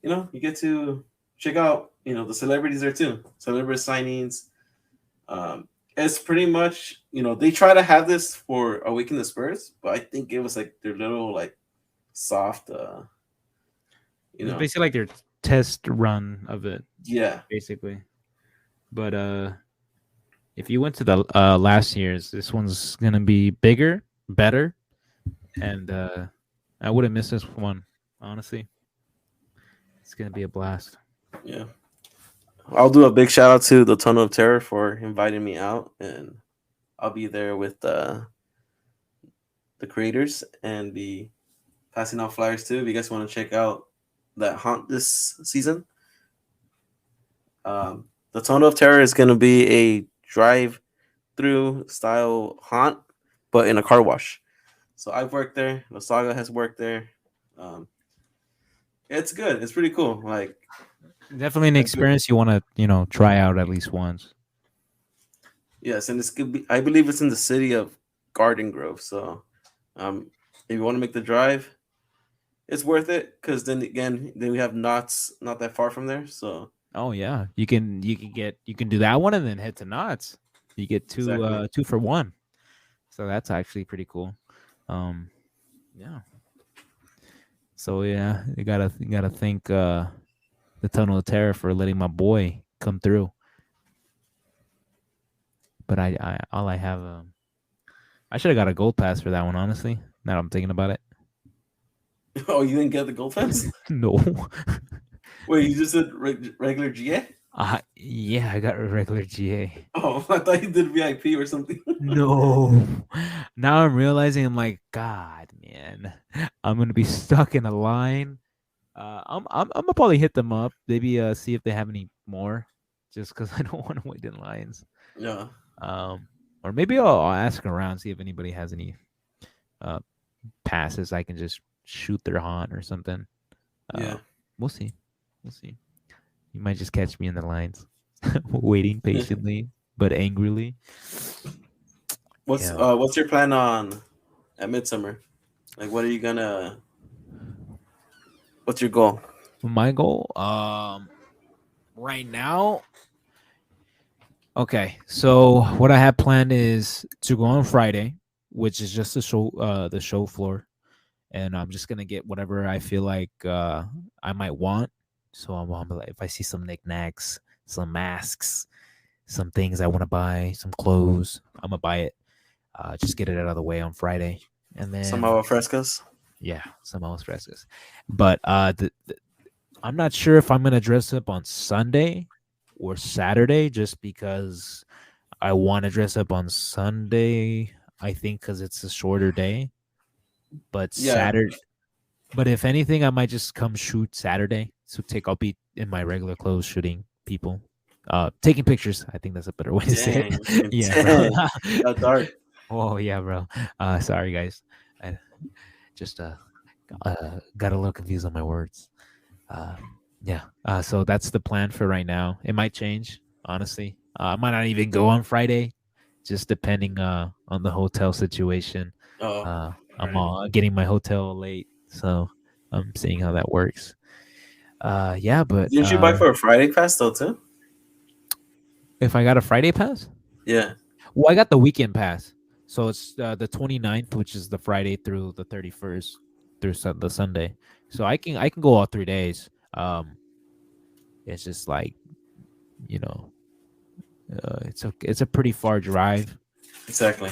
you get to check out the celebrities there too, celebrity signings. It's pretty much they try to have this for Awaken the Spirits, but I think it was like their little like soft, It's basically like their test run of it, yeah, basically. But if you went to the last year's, this one's gonna be bigger, better, and I wouldn't miss this one. Honestly, it's gonna be a blast. yeah. I'll do a big shout out to the Tunnel of Terror for inviting me out, and I'll be there with the creators and be passing out flyers too. If you guys want to check out that haunt this season, the Tunnel of Terror is going to be a drive-through style haunt, but in a car wash. So I've worked there. Lasaaga has worked there. Um, it's good. It's pretty cool. Like Definitely an experience you want to try out at least once. yes, and it's good. I believe it's in the city of Garden Grove. So if you want to make the drive, it's worth it because then we have Knott's not that far from there. So Oh yeah, you can do that one and then head to Knott's. You get exactly. 2 for 1, so that's actually pretty cool. Um, yeah. So yeah, you gotta thank the Tunnel of Terror for letting my boy come through. But I all I have I should have got a gold pass for that one. Honestly, now I'm thinking about it. Oh, you didn't get the gold fence? No. Wait, you just did regular GA? Yeah, I got a regular GA. Oh, I thought you did VIP or something. No. Now I'm realizing I'm like, God, man, I'm gonna be stuck in a line. I'm gonna probably hit them up, maybe see if they have any more, just because I don't want to wait in lines. Yeah. Or maybe I'll ask around, see if anybody has any uh passes. I can just shoot their haunt or something. Yeah. We'll see. We'll see. You might just catch me in the lines, waiting patiently but angrily. Yeah. What's your plan on at Midsummer? Like, what are you gonna? What's your goal? My goal, right now. Okay, so what I have planned is to go on Friday, which is just the show floor, and I'm just gonna get whatever I feel like I might want. So I'm like, if I see some knickknacks, some masks, some things I want to buy, some clothes, I'm gonna buy it. Just get it out of the way on Friday, and Some then agua frescas. yeah, some else dresses. But I'm not sure if I'm gonna dress up on Sunday or Saturday, just because I want to dress up on Sunday. I think because it's a shorter day, but Yeah. Saturday. But if anything, I might just come shoot Saturday. So I'll be in my regular clothes shooting people, taking pictures. I think that's a better way to say Dang. it. Yeah, Dang. bro. Got dark. Oh yeah, bro. Sorry guys. I just got a little confused on my words. Uh, yeah. So that's the plan for right now. It might change, honestly. I might not even go on Friday, just depending on the hotel situation. Oh. I'm Right. getting my hotel late, so I'm seeing how that works. Yeah, but Didn't you buy for a Friday pass though too? if I got a Friday pass, Yeah. well, I got the weekend pass, so it's the 29th, which is the Friday through the 31st through the Sunday. So I can go all 3 days. It's just like you know, it's a pretty far drive. Exactly.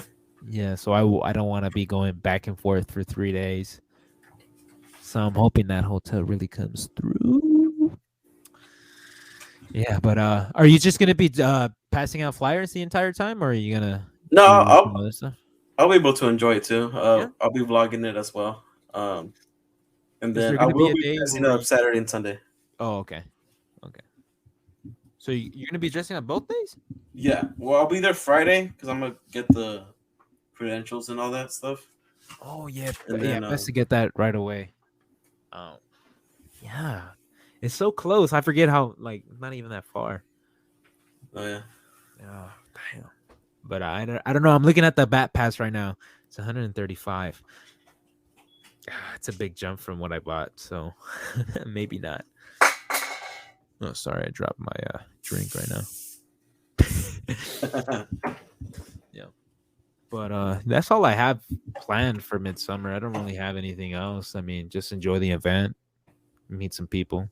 Yeah, so I don't want to be going back and forth for 3 days. So I'm hoping that hotel really comes through. Yeah, but are you just gonna be passing out flyers the entire time, or are you gonna No, do some other stuff? I'll be able to enjoy it too. Yeah. I'll be vlogging it as well. And Is then there I gonna will be a be day passing where up Saturday and Sunday. Oh, okay. Okay. So you're gonna be dressing up both days? Yeah. Well, I'll be there Friday because I'm gonna get the credentials and all that stuff. Oh yeah, And yeah. then, Best to get that right away. Oh yeah, it's so close. I forget how not even that far. oh yeah. Oh damn. But I don't know. I'm looking at the bat pass right now. It's 135. It's a big jump from what I bought, so maybe not. Oh, sorry, I dropped my drink right now. Yeah, but that's all I have planned for midsummer. I don't really have anything else. I mean, just enjoy the event, meet some people,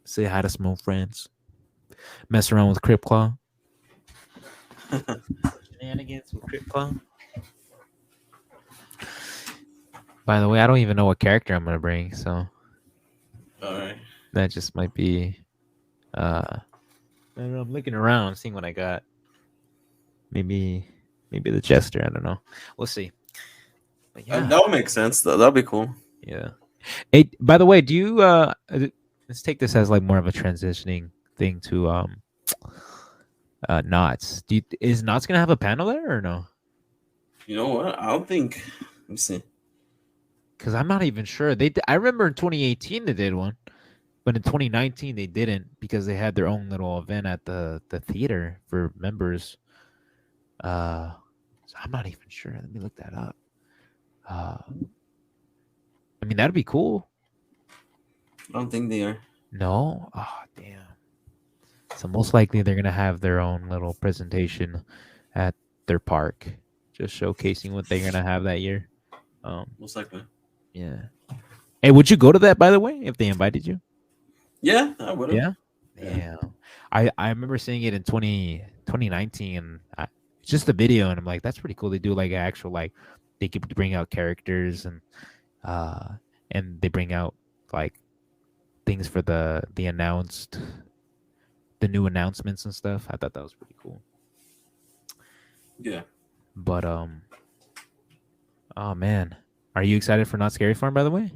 say hi to some old friends, mess around with CryptClaw. Shenanigans with CryptClaw. By the way, I don't even know what character I'm gonna bring, so All right. that just might be. I don't know. I'm looking around, seeing what I got. Maybe the Jester. I don't know. We'll see. But yeah, That would make sense. That'll be cool. yeah. Hey, by the way, do you let's take this as like more of a transitioning thing to Knots. Is Knots gonna have a panel there or no? You know what? I don't think. Let me see. Because I'm not even sure. I remember in 2018 they did one, but in 2019 they didn't because they had their own little event at the theater for members. So I'm not even sure. Let me look that up. I mean that'd be cool. I don't think they are. No, oh damn. So most likely they're gonna have their own little presentation at their park, just showcasing what they're gonna have that year. Most likely. Yeah. Hey, would you go to that, by the way, if they invited you? Yeah, I would have. Yeah. Yeah. I remember seeing it in 2019 and just the video, and I'm like, that's pretty cool. They do like actual they could bring out characters and they bring out like things for the new announcements and stuff. I thought that was pretty cool. Yeah. But oh man, are you excited for Not Scary Farm? By the way,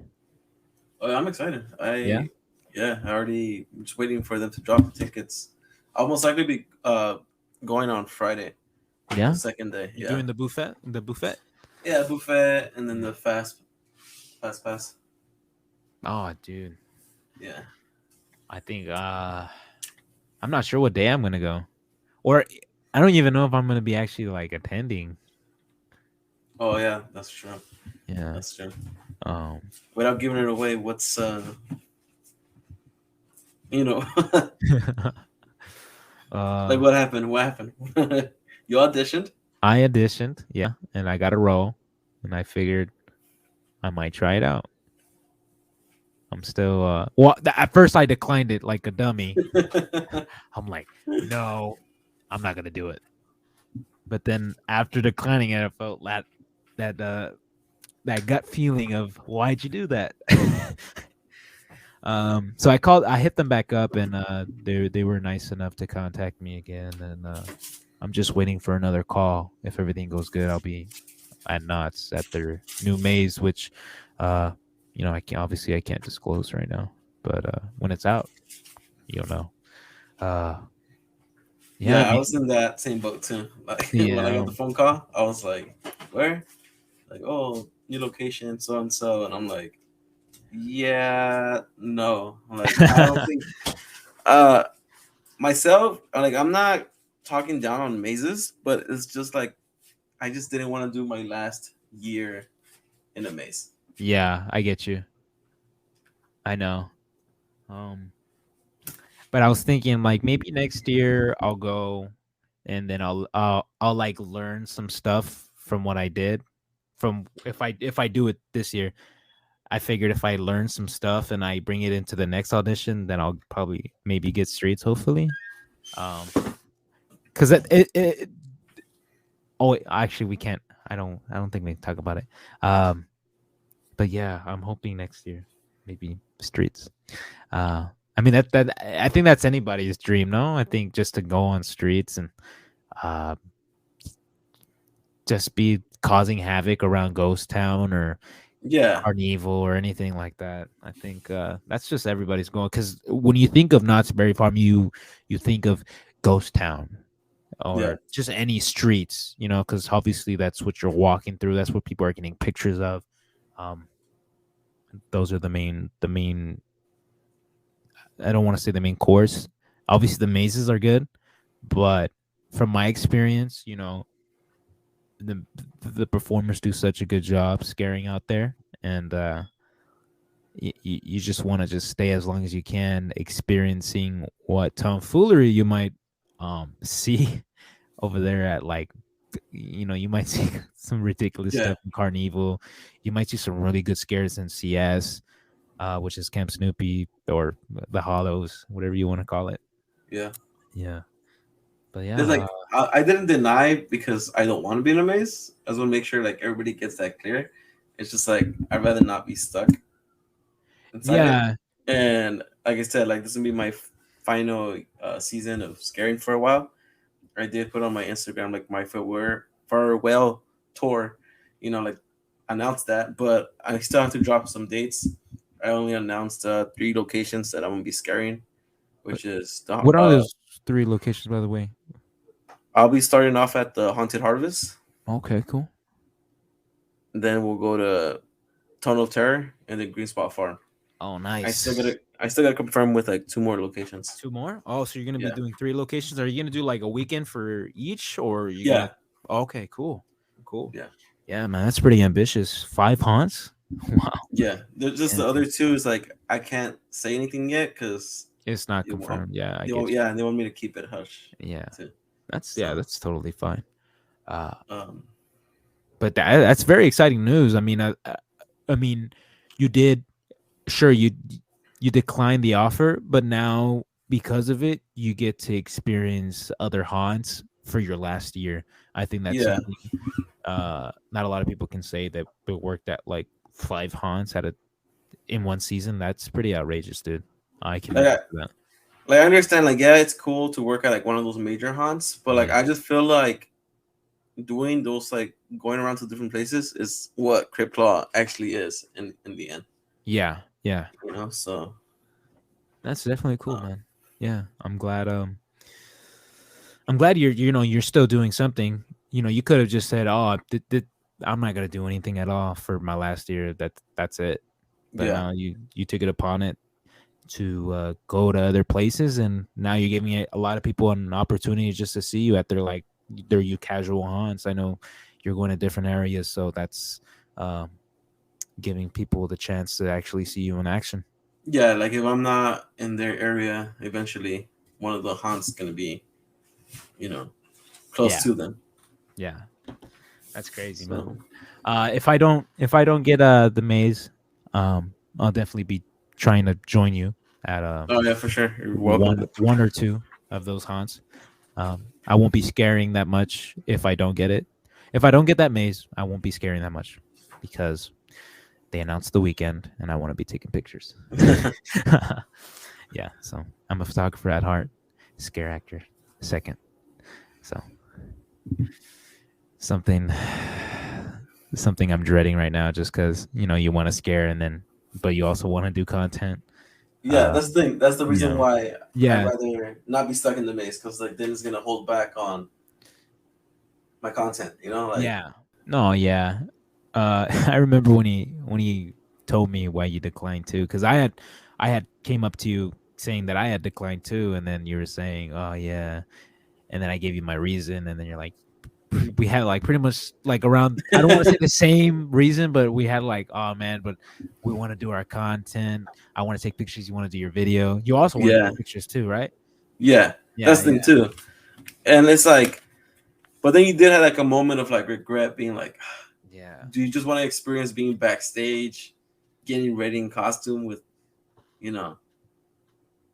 Oh, I'm excited. Yeah? I already just waiting for them to drop the tickets. I'll most likely be going on Friday, yeah, the second day. you're Yeah. doing the buffet. Yeah, buffet and then the fast pass. Oh, dude, Yeah. I think I'm not sure what day I'm gonna go, or I don't even know if I'm gonna be actually like attending. Oh yeah, that's true. Yeah. That's true. Um. Without giving it away, what's you know, like what happened? What happened? You auditioned? I auditioned, yeah, and I got a role, and I figured I might try it out. I'm still well. At first, I declined it like a dummy. I'm like, no, I'm not gonna do it. But then after declining it, I felt that gut feeling of why'd you do that? So I hit them back up, and they were nice enough to contact me again, and I'm just waiting for another call. If everything goes good, I'll be at Knott's at their new maze, which I can't disclose right now, but when it's out, you'll know. Yeah, I was in that same boat too. Like when I got the phone call, I was like, "Where?" Like, "Oh, new location, so and so," and I'm like, "Yeah, no." Like, I don't think myself. Like, I'm not talking down on mazes, but it's just like I just didn't want to do my last year in a maze. Yeah, I get you. I know. But I was thinking like maybe next year I'll go and then I'll like learn some stuff from what I did from if I do it this year. I figured if I learn some stuff and I bring it into the next audition, then I'll probably maybe get streets hopefully. Because oh, actually, we can't. I don't think we can talk about it. But yeah, I'm hoping next year, maybe streets. I mean that I think that's anybody's dream. No, I think just to go on streets and uh, just be causing havoc around Ghost Town or Yeah, Carnival or anything like that. I think that's just everybody's going because when you think of Knott's Berry Farm, you think of Ghost Town yeah, or just any streets, because obviously that's what you're walking through. That's what people are getting pictures of. Um, those are the main. I don't want to say the main course. Obviously, the mazes are good, but from my experience, the the performers do such a good job scaring out there, and you just want to just stay as long as you can, experiencing what tomfoolery you might see over there at like you might see some ridiculous yeah, stuff in Carnival. You might see some really good scares in CS, which is Camp Snoopy or the Hollows, whatever you want to call it. yeah. Yeah, but It's yeah, like I didn't deny because I don't want to be in a maze. I just want to make sure like everybody gets that clear. It's just like I'd rather not be stuck inside it. yeah. And like I said, like this is gonna be my final season of scaring for a while. I did put on my Instagram like my farewell tour, like announced that, but I still have to drop some dates. I only announced 3 locations that I'm gonna be scaring, But which is the what are those 3 locations, by the way? I'll be starting off at the Haunted Harvest, Okay, cool. then we'll go to Tunnel of Terror and then Green Spot Farm. Oh, I still nice. gotta I still gotta confirm with like 2 more locations. 2 more? Oh, so you're gonna be Yeah, doing 3 locations? Are you gonna do, like, a weekend for each, or are you gonna yeah, Okay, cool. Cool. yeah, Yeah, man, that's pretty ambitious. 5 haunts? Wow. yeah. There's just Yeah, the other two is like I can't say anything yet because it's not they want, confirmed. Yeah, I get you. yeah, they want me to keep it hush Yeah. too. Yeah, So, that's totally fine. Uh, um, but that's very exciting news. I mean, you did sure you declined the offer, but now because of it, you get to experience other haunts for your last year. I think that's yeah, something not a lot of people can say that they worked at like 5 haunts in one season. That's pretty outrageous, dude. I like commend I, you for that. like I understand, like yeah, it's cool to work at like one of those major haunts, but like Yeah. I just feel like doing those like going around to different places is what CryptClaw actually is in the end. Yeah. Yeah. So That's definitely cool, uh, man. Yeah. I'm glad you're still doing something. You could have just said, "Oh, I'm not gonna do anything at all for my last year. That's it." But yeah, now you took it upon it to go to other places, and now you're giving a lot of people an opportunity just to see you at their you casual haunts. I know you're going to different areas, so that's um, giving people the chance to actually see you in action. yeah. Like if I'm not in their area, eventually one of the haunts gonna be you know close Yeah, to them. yeah, that's crazy, man. So If I don't get the maze, I'll definitely be trying to join you at oh yeah, for sure, you're welcome. one or two of those haunts. I won't be scaring that much if I don't get it. If I don't get that maze, I won't be scaring that much because they announced the weekend and I want to be taking pictures. Yeah, so I'm a photographer at heart, scare actor second. So something something I'm dreading right now just because you want to scare but you also want to do content. Yeah, Uh, that's the thing. That's the reason why I'd yeah, rather not be stuck in the maze because like then it's gonna hold back on my content. Like yeah, no, yeah. I remember when he told me why you declined too, because I had came up to you saying that I had declined too, and then you were saying, "Oh yeah," and then I gave you my reason, and then you're like, we had like pretty much like around. I don't want to say the same reason, but we had like, "Oh man, but we want to do our content. I want to take pictures. You want to do your video. You also want to yeah, take pictures too, right?" yeah, Yeah, that's the yeah, thing too. And it's like, but then you did have like a moment of like regret, being like, yeah, do you just want to experience being backstage, getting ready in costume with, you know,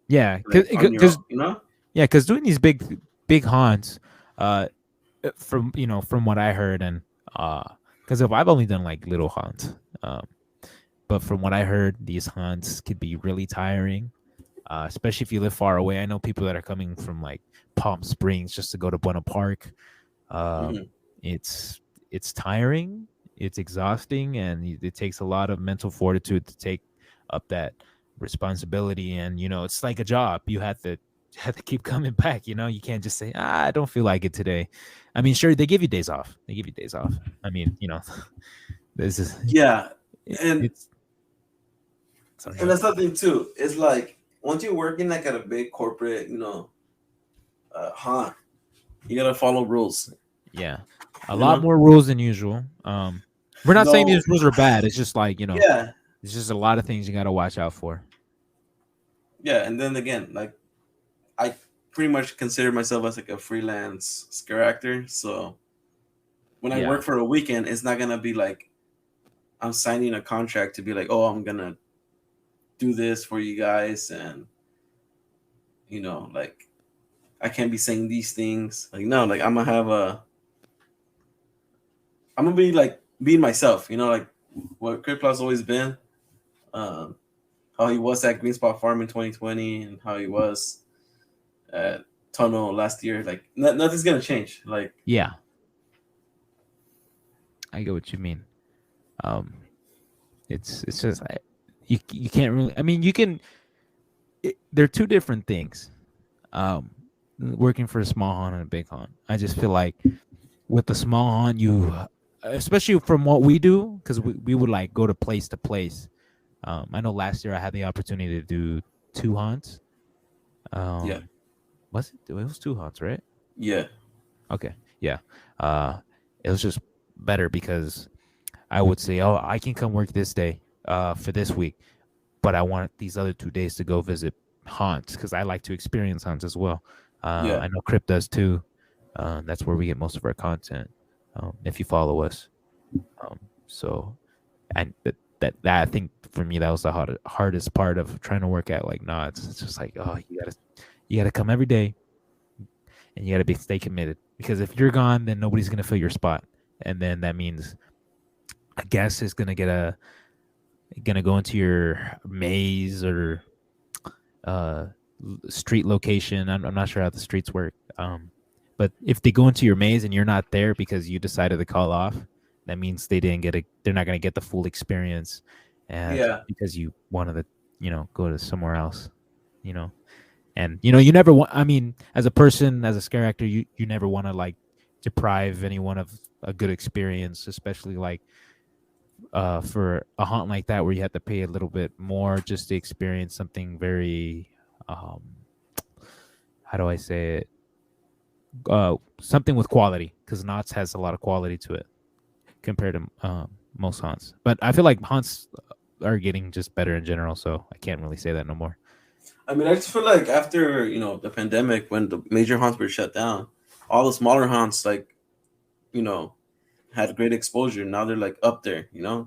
yeah. like on your own, Because Yeah, because doing these big haunts, uh, from from what I heard, and because if I've only done like little haunts, but from what I heard, these haunts could be really tiring, especially if you live far away. I know people that are coming from like Palm Springs just to go to Buena Park. Um, Hmm. it's tiring, it's exhausting, and it takes a lot of mental fortitude to take up that responsibility. And it's like a job. You have to keep coming back. You can't just say, I don't feel like it today. I mean, sure, they give you days off. They give you days off. I mean, this is Yeah, and it's sorry. Go and ahead. that's something too. It's like once you're working like at a big corporate, haunt, you gotta follow rules. Yeah, a You lot know, more rules than usual. We're not saying no, these rules are bad. It's just like yeah, it's just a lot of things you got to watch out for. yeah, and then again, like I pretty much consider myself as like a freelance scare actor. So when I Yeah. work for a weekend, it's not gonna be like I'm signing a contract to be like, oh, I'm gonna do this for you guys, and like I can't be saying these things. Like no, like I'm gonna be like being myself. Like what CryptClaw's always been. Um, how he was at Green Spot Farm in 2020, and how he was at Tunnel last year. Like nothing's gonna change. Like Yeah, I get what you mean. Um, it's just you can't really. I mean, you can. They're two different things. Um, Working for a small haunt and a big haunt. I just feel like with the small haunt, especially from what we do, because we would like go to place. I know last year I had the opportunity to do two haunts. yeah, Um, was it? It was two haunts, right? yeah, Okay, yeah. Uh, it was just better because I would say, oh, I can come work this day, for this week, but I want these other 2 days to go visit haunts because I like to experience haunts as well. yeah, I know Crypt does too. That's where we get most of our content. If you follow us, so and that I think for me that was the hardest part of trying to work at like nods. It's just like, oh, you gotta come every day and you gotta stay committed because if you're gone, then nobody's gonna fill your spot, and then that means a guest is gonna go into your maze or uh street location. I'm not sure how the streets work. But if they go into your maze and you're not there because you decided to call off, that means they're not gonna get the full experience, just yeah, because you wanted to, go to somewhere else, you know. And you never want. I mean, as a person, as a scare actor, you never want to like deprive anyone of a good experience, especially like for a haunt like that where you have to pay a little bit more just to experience something very um how do I say it, something with quality, because Knott's has a lot of quality to it compared to most haunts. But I feel like haunts are getting just better in general, so I can't really say that no more. I mean, I just feel like after the pandemic, when the major haunts were shut down, all the smaller haunts you know had great exposure. Now they're like up there. Like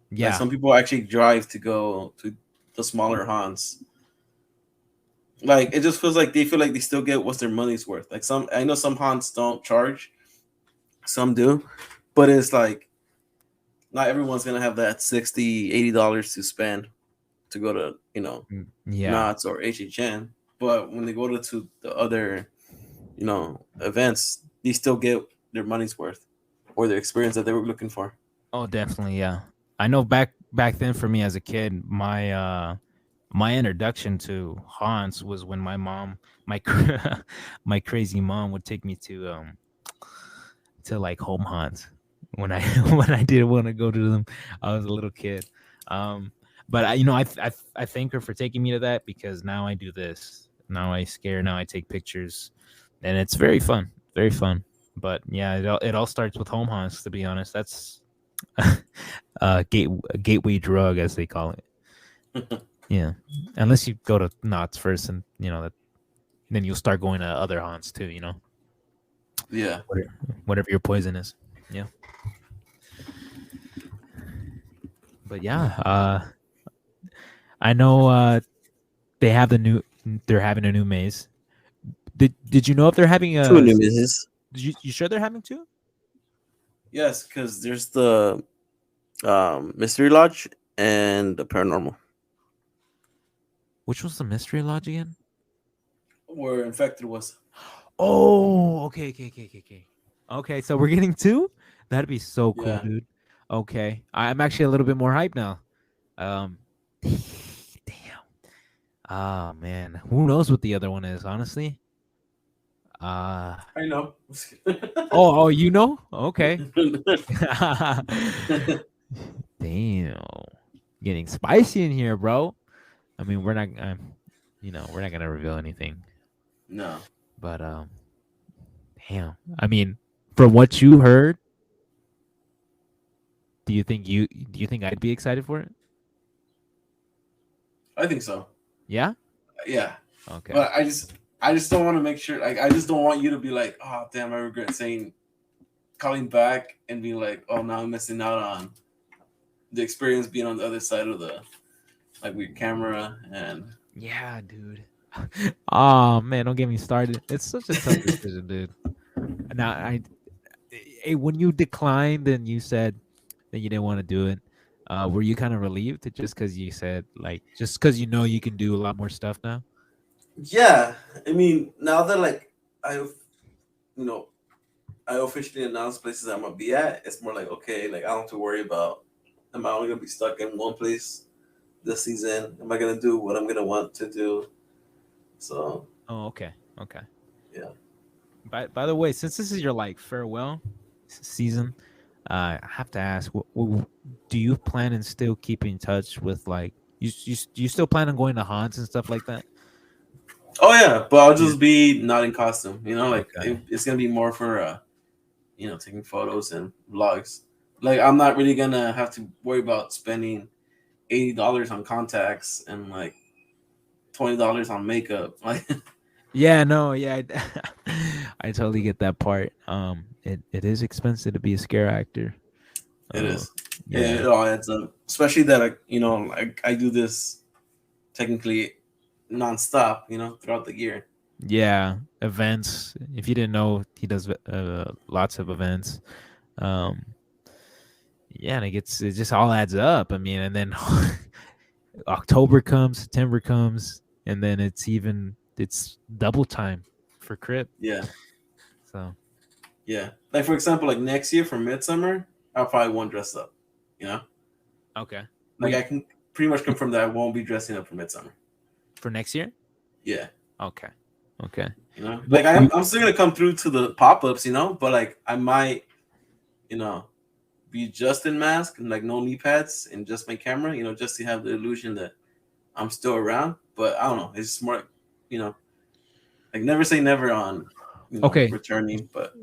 Yeah. some people actually drive to go to the smaller haunts. Like it just feels like they feel like they still get what's their money's worth. Like I know some haunts don't charge, some do, but it's like not everyone's gonna have that $60-$80 to spend to go to Yeah. Knott's or HHN. But when they go to the other events, they still get their money's worth or the experience that they were looking for. Oh, definitely. Yeah. I know back then for me as a kid, my introduction to haunts was when my mom, my crazy mom would take me to like home haunts when I when I didn't want to go to them. I was a little kid. Um, but I thank her for taking me to that because now I do this. Now I scare. Now I take pictures, and it's very fun. Very fun. But yeah, it all starts with home haunts. To be honest, that's a gateway drug as they call it. Yeah, unless you go to Knott's first, and then you'll start going to other haunts too. Yeah. Whatever your poison is. Yeah. But yeah, I know they're having a new maze. Did you know if they're having two a? new missions. You sure they're having two? Yes, because there's the mystery lodge and the paranormal. Which was the mystery lodge again? Where infected was. Oh, okay. Okay, so we're getting two. That'd be so cool, Yeah, dude. Okay, I'm actually a little bit more hyped now. Um, damn. Ah, man, who knows what the other one is? Honestly. Uh I know. oh, you know? Okay. Damn, getting spicy in here, bro. I mean, we're not, we're not gonna reveal anything, No, but damn. I mean, from what you heard, do you think I'd be excited for it? I think so. Yeah. Yeah, Okay. but I just don't want to make sure. Like, I just don't want you to be like, oh damn, I regret saying calling back and being like, oh, now I'm missing out on the experience being on the other side of the like weird camera and Yeah, dude. Oh man, don't get me started. It's such a tough decision, dude. Now, when you declined and you said that you didn't want to do it, were you kind of relieved just because you said like just because you know you can do a lot more stuff now? yeah. I mean, now that like I, you know, I officially announced places I'm gonna be at, it's more like okay, like I don't have to worry about am I only gonna be stuck in one place this season? Am I gonna do what I'm gonna want to do? So Oh, okay, okay. yeah. By the way, since this is your like farewell season, I have to ask, do you plan and still keep in touch with like do you still plan on going to haunts and stuff like that? Oh yeah, but I'll Yeah. just be not in costume. You know, like Okay. it's gonna be more for taking photos and vlogs. Like I'm not really gonna have to worry about spending $80 on contacts and like $20 on makeup. Like Yeah, no, yeah, I totally get that part. It is expensive to be a scare actor. it Uh, is, yeah, it all adds up. Especially that like I do this technically nonstop. Throughout the year. yeah, events. If you didn't know, he does lots of events. Um, yeah, and it just all adds up. I mean, and then October comes, September comes, and then it's double time for Crypt. Yeah, So yeah. Like for example, like next year for Midsummer, I'll probably won't dress up. You know, okay, like I wait can pretty much confirm that I won't be dressing up for Midsummer. for next year. Yeah. Okay, okay. Like What you, I'm still gonna come through to the pop-ups, but like I might, you know, be just in mask and like no knee pads and just my camera, just to have the illusion that I'm still around. But I don't know, it's smart, you know, like never say never on, okay? returning. But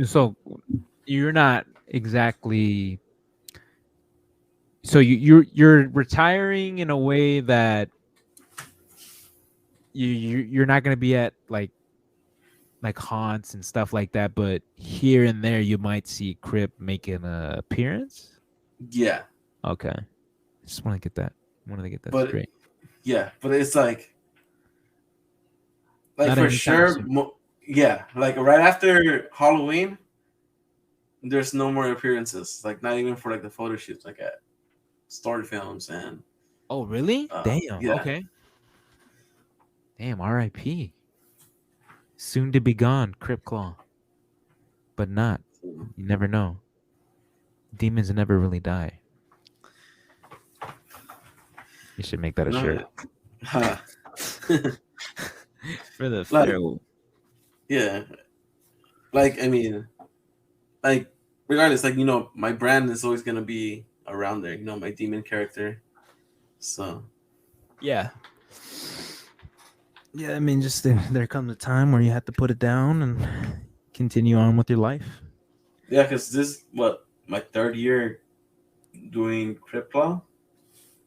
So you're not exactly. So you're retiring in a way that you're not gonna be at like haunts and stuff like that, but here and there you might see Crypt make an appearance. yeah, Okay, just want to get that. Want to get that but straight. yeah, but it's like Not for anytime sure, soon. yeah, like right after Halloween, there's no more appearances. Like not even for like the photo shoots, like at story films and Oh, really? Damn. yeah. Okay. Damn. R.I.P. Soon to be gone, CryptClaw. But not. You never know. Demons never really die. You should make that a shirt. No, huh. For the Like fair. yeah, like I mean, like regardless, like my brand is always gonna be around there. My demon character. So Yeah. Yeah, I mean, just there comes a time where you have to put it down and continue on with your life. yeah, because this what my third year doing CryptClaw.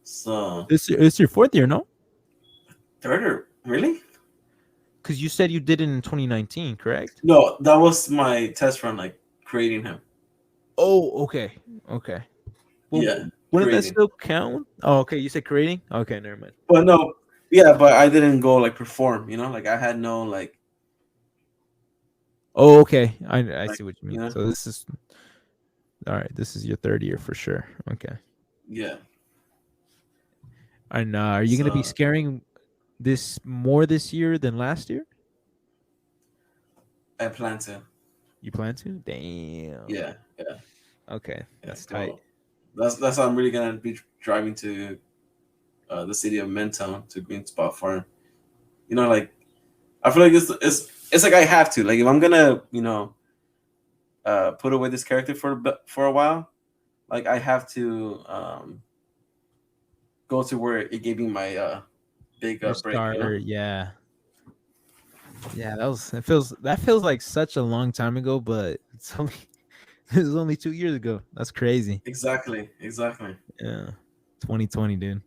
So It's your fourth year, no? third or really? Because you said you did it in 2019, correct? No, that was my test run, like creating him. Oh, okay. Okay. Well, Yeah, wouldn't that creating. still count? Oh, okay. You said creating? Okay, never mind. But no, yeah, but I didn't go like perform. Like I had no like Oh, okay. I Like, see what you you mean. know, So this is all right. This is your third year for sure. Okay. yeah. And are you gonna be So scaring this more this year than last year? I plan to. You plan to? Damn. Yeah, yeah, Okay, yeah. that's tight. Go. That's how I'm really gonna be driving to the city of Mentone to Green Spot Farm. You know, like I feel like it's like I have to. Like if I'm gonna, put away this character for a while, like I have to go to where it gave me my big Your break. You know. starter, yeah. Yeah, that feels like such a long time ago, but it's only it was only 2 years ago. That's crazy. Exactly. Exactly. Yeah. 2020, dude.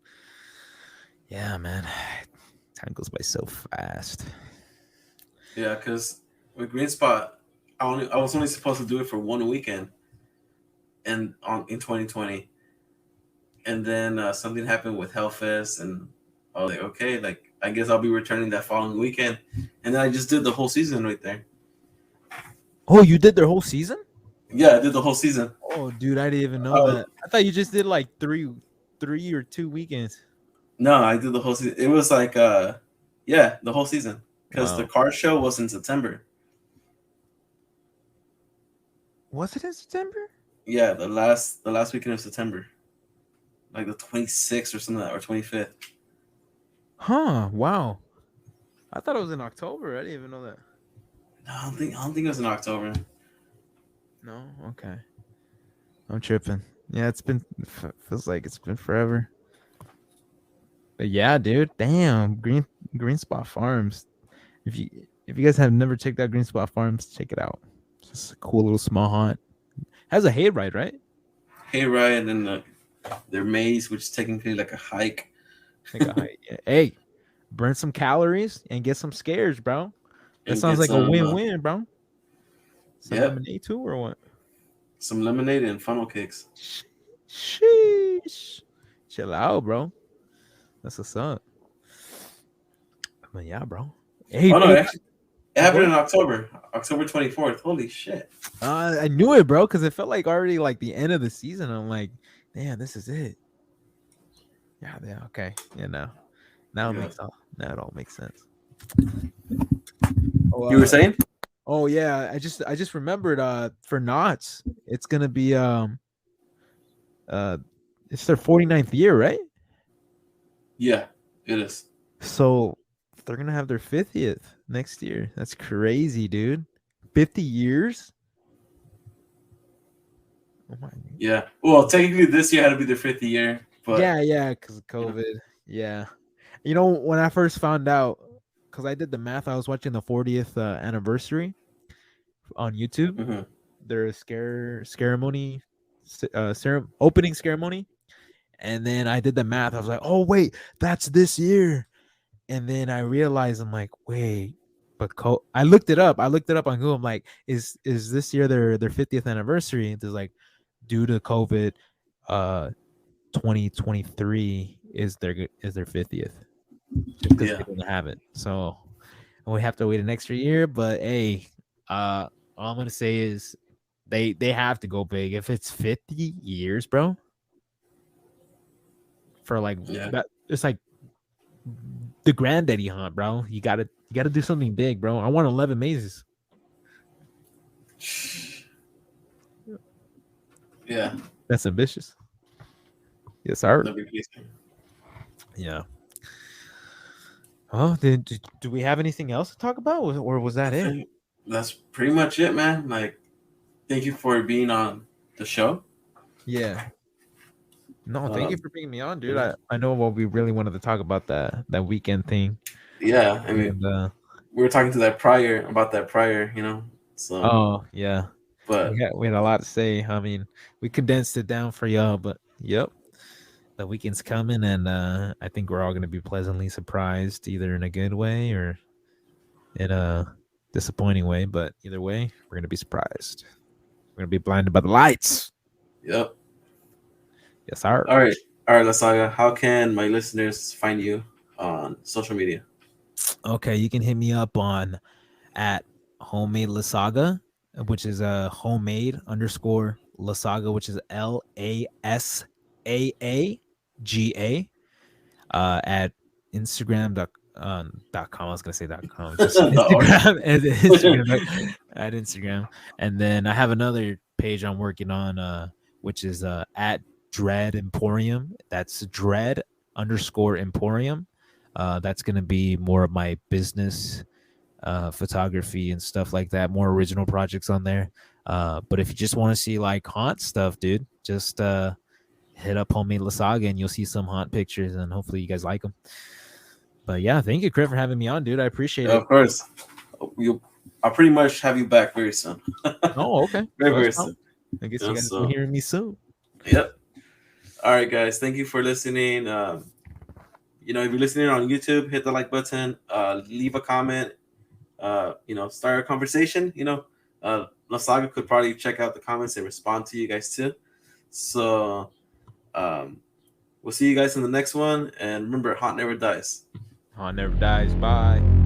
Yeah, man. Time goes by so fast. Yeah, because with Green Spot, I was only supposed to do it for one weekend, and on in 2020, and then something happened with Hellfest, and I was like, okay, like I guess I'll be returning that following weekend, and then I just did the whole season right there. Oh, you did their whole season? Yeah, I did the whole season. Oh, dude, I didn't even know Uh, that. I thought you just did like three or 2 weekends. no, I did the whole season. It was like, yeah, the whole season because the Wow. car show was in September. Was it in September? Yeah, the last weekend of September, like the 26th or something, or 25th. Huh. Wow. I thought it was in October. I didn't even know that. No, I don't think it was in October. No? Okay. I'm tripping. Yeah, feels like it's been forever. But yeah, dude. Damn. Green Spot Farms. If you guys have never checked out Green Spot Farms, check it out. It's just a cool little small haunt. Has a hayride, right? Hayride, and then their maze, which is technically like a hike. Like a yeah. Hey, burn some calories and get some scares, bro. That And sounds get like a some, win-win, bro. Some yep, lemonade too, or what? some lemonade and funnel cakes. Sheesh. Chill out, bro. That's what's up. But yeah, bro. Hey, Oh no, hey, actually, it go happened ahead. in October 24th. Holy shit! I knew it, bro, because it felt like already like the end of the season. I'm like, damn, this is it. Yeah, yeah, okay. Yeah, Yeah. now it all makes sense. Oh, You were saying? oh yeah, I just remembered for Knots, it's gonna be uh it's their 49th year, right? Yeah, it is. So they're gonna have their 50th next year. That's crazy, dude. 50 years? Oh my. Yeah. Well, technically, this year had to be their 50th year, but Yeah, because of you know. COVID. Yeah. When I first found out, because I did the math, I was watching the 40th anniversary on YouTube. Hmm. Their ceremony, opening ceremony, and then I did the math. I was like, oh wait, that's this year. And then I realized, I'm like, wait, but I looked it up. I looked it up on Google. I'm like, is this year their 50th anniversary? And there's like, due to COVID, uh, 2023 is their 50th, just because Yeah. they didn't have it. So we have to wait an extra year. But hey, all I'm gonna say is they have to go big. If it's 50 years, bro, for like Yeah. that, it's like the granddaddy hunt, bro. You gotta do something big, bro. I want 11 mazes. Yeah. That's ambitious. Yes, sir. That'd be crazy. Yeah. Oh, do we have anything else to talk about, or was I that it? think that's pretty much it, man. Like, thank you for being on the show. Yeah. No, thank you Um, for bringing me on, dude. I know what we really wanted to talk about that weekend thing. yeah, I mean, And we were talking to that prior about that prior, So, oh yeah, but we had a lot to say. I mean, we condensed it down for y'all, but yep, the weekend's coming, and I think we're all gonna be pleasantly surprised, either in a good way or in a disappointing way. But either way, we're gonna be surprised. We're gonna be blinded by the lights. yep. Yes, sir. All right, Lasaaga. How can my listeners find you on social media? Okay, you can hit me up on at homemade Lasaaga, which is a homemade _ Lasaaga, which is LASAAGA, at Instagram.com. I was gonna say .com, just Instagram and at Instagram. And then I have another page I'm working on, which is at Dread Emporium. That's Dread _ Emporium. That's gonna be more of my business photography and stuff like that, more original projects on there. But if you just want to see like haunt stuff, dude, just hit up Homemade Lasaaga and you'll see some haunt pictures, and hopefully you guys like them. But yeah, thank you, Crit, for having me on, dude. I appreciate it. Of course. I'll pretty much have you back very soon. Oh, okay. Very soon. I guess you guys will hear me soon. Yep. All right, guys. Thank you for listening. If you're listening on YouTube, hit the like button. Leave a comment. Start a conversation. Lasaaga could probably check out the comments and respond to you guys too. So we'll see you guys in the next one. And remember, haunt never dies. Haunt never dies. Bye.